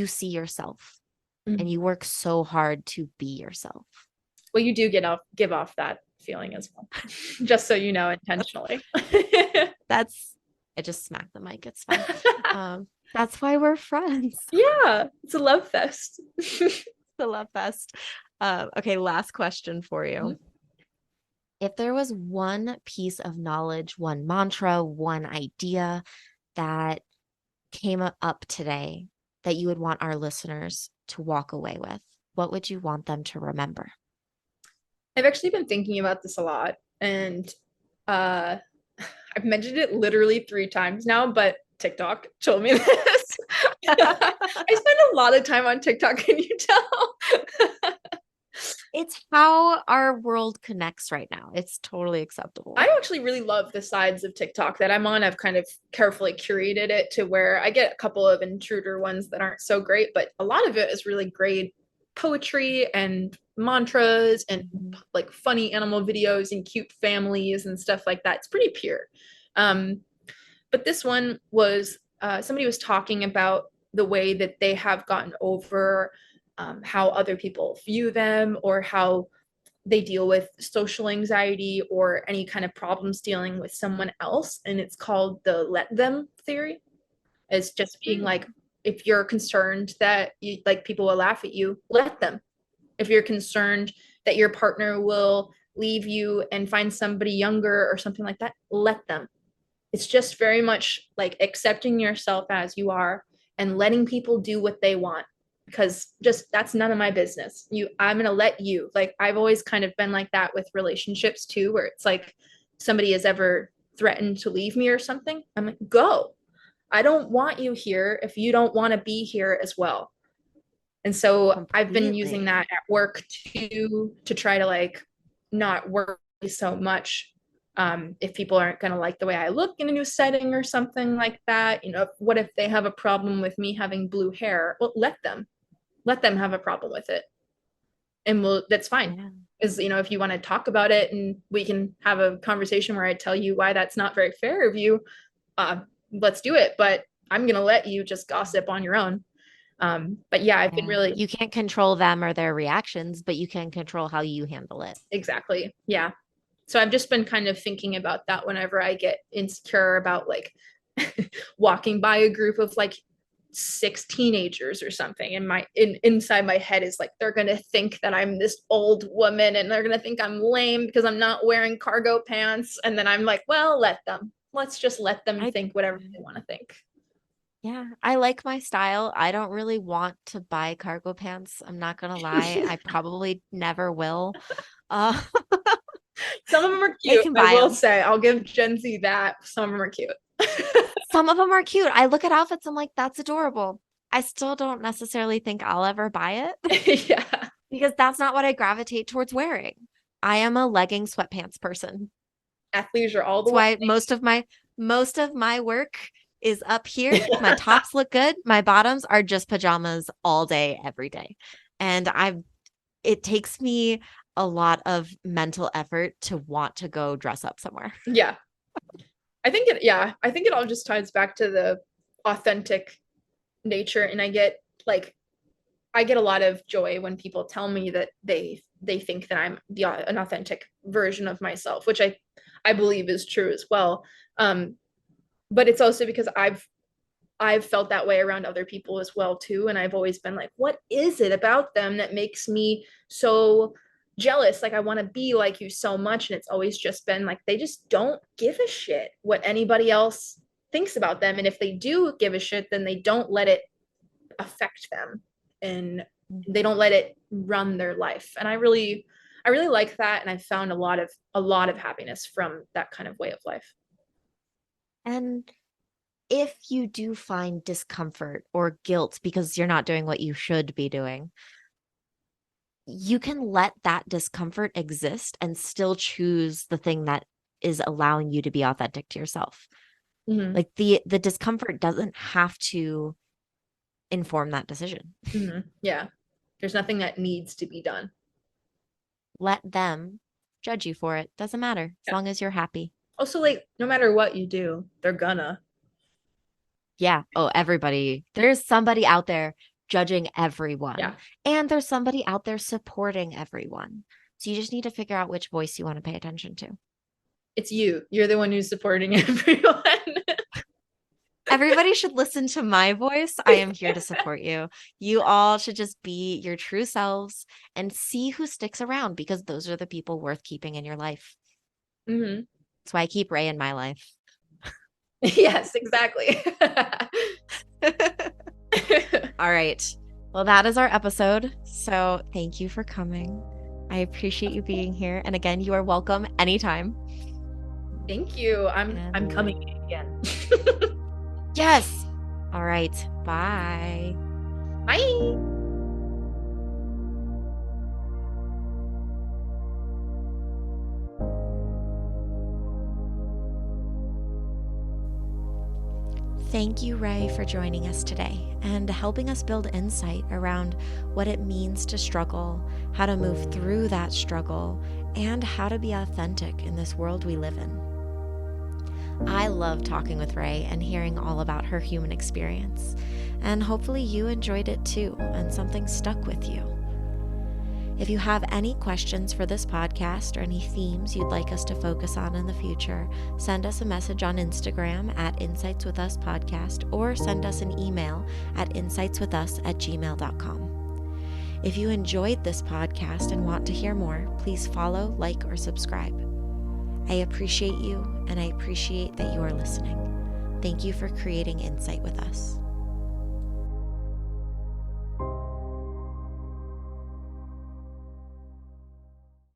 see yourself and you work so hard to be yourself. well, you do give off that feeling as well, just so you know, intentionally. That's I just smacked the mic. It's fine. That's why we're friends. Yeah, it's a love fest. The love fest. Okay, last question for you. If there was one piece of knowledge, one mantra, one idea that came up today that you would want our listeners to walk away with, what would you want them to remember? I've actually been thinking about this a lot, and uh, I've mentioned it literally 3 times now, but TikTok told me this. I spend a lot of time on TikTok, can you tell? It's how our world connects right now. It's totally acceptable. I actually really love the sides of TikTok that I'm on. I've kind of carefully curated it to where I get a couple of intruder ones that aren't so great, but a lot of it is really great poetry and mantras and like funny animal videos and cute families and stuff like that. It's pretty pure. Um, but this one was somebody was talking about the way that they have gotten over how other people view them or how they deal with social anxiety or any kind of problems dealing with someone else. And it's called the let them theory. It's just being like, if you're concerned that you like people will laugh at you, let them. If you're concerned that your partner will leave you and find somebody younger or something like that, let them. It's just very much like accepting yourself as you are and letting people do what they want, because just that's none of my business. I'm going to let you. Like I've always kind of been like that with relationships too, where it's like somebody has ever threatened to leave me or something, I'm like, go. I don't want you here if you don't want to be here as well. And so I've been using Completely. that at work to try to like not worry so much. If people aren't going to like the way I look in a new setting or something like that, what if they have a problem with me having blue hair? Well, let them have a problem with it. And that's fine. Yeah. Is, if you want to talk about it and we can have a conversation where I tell you why that's not very fair of you, uh, let's do it. But I'm going to let you just gossip on your own. But yeah, I've been Yeah. really, You can't control them or their reactions, but you can control how you handle it. exactly. Yeah. So I've just been kind of thinking about that whenever I get insecure about like walking by a group of like 6 teenagers or something, and inside my head is like, they're gonna think that I'm this old woman and they're gonna think I'm lame because I'm not wearing cargo pants. And then I'm like, well, let's just let them I think whatever they want to think. Yeah, I like my style. I don't really want to buy cargo pants. I'm not gonna lie. I probably never will. Uh, Some of them are they cute. can I buy will them. say, I'll give Gen Z that. Some of them are cute. Some of them are cute. I look at outfits, I'm like, that's adorable. I still don't necessarily think I'll ever buy it Yeah. because that's not what I gravitate towards wearing. I am a legging sweatpants person. Athleisure all the That's way. why most of my work is up here. My tops look good. My bottoms are just pajamas all day, every day. And it takes me a lot of mental effort to want to go dress up somewhere. Yeah. I think it all just ties back to the authentic nature. And I get a lot of joy when people tell me that they think that I'm an authentic version of myself, which I believe is true as well. But it's also because I've felt that way around other people as well too, and I've always been like, what is it about them that makes me so jealous? Like I want to be like you so much, and it's always just been like they just don't give a shit what anybody else thinks about them, and if they do give a shit, then they don't let it affect them, and they don't let it run their life. And I really like that, and I've found a lot of happiness from that kind of way of life. And if you do find discomfort or guilt because you're not doing what you should be doing, you can let that discomfort exist and still choose the thing that is allowing you to be authentic to yourself. Mm-hmm. Like the discomfort doesn't have to inform that decision. Mm-hmm. Yeah, there's nothing that needs to be done. Let them judge you for it. Doesn't matter as Yeah. long as you're happy. Also, like, no matter what you do, they're gonna. Yeah. Oh, everybody. There's somebody out there judging everyone. Yeah. And there's somebody out there supporting everyone. So you just need to figure out which voice you want to pay attention to. It's you. You're the one who's supporting everyone. Everybody should listen to my voice. I am here to support you. You all should just be your true selves and see who sticks around because those are the people worth keeping in your life. Mm-hmm. That's why I keep Ray in my life. Yes, exactly. All right. Well, that is our episode. So thank you for coming. I appreciate you being here. And again, you are welcome anytime. Thank you. I'm coming again. Yes. All right. Bye. Bye. Thank you, Ray, for joining us today and helping us build insight around what it means to struggle, how to move through that struggle, and how to be authentic in this world we live in. I love talking with Ray and hearing all about her human experience, and hopefully you enjoyed it too and something stuck with you. If you have any questions for this podcast or any themes you'd like us to focus on in the future, send us a message on Instagram at insightswithuspodcast or send us an email at insightswithus@gmail.com. If you enjoyed this podcast and want to hear more, please follow, like, or subscribe. I appreciate you and I appreciate that you are listening. Thank you for creating insight with us.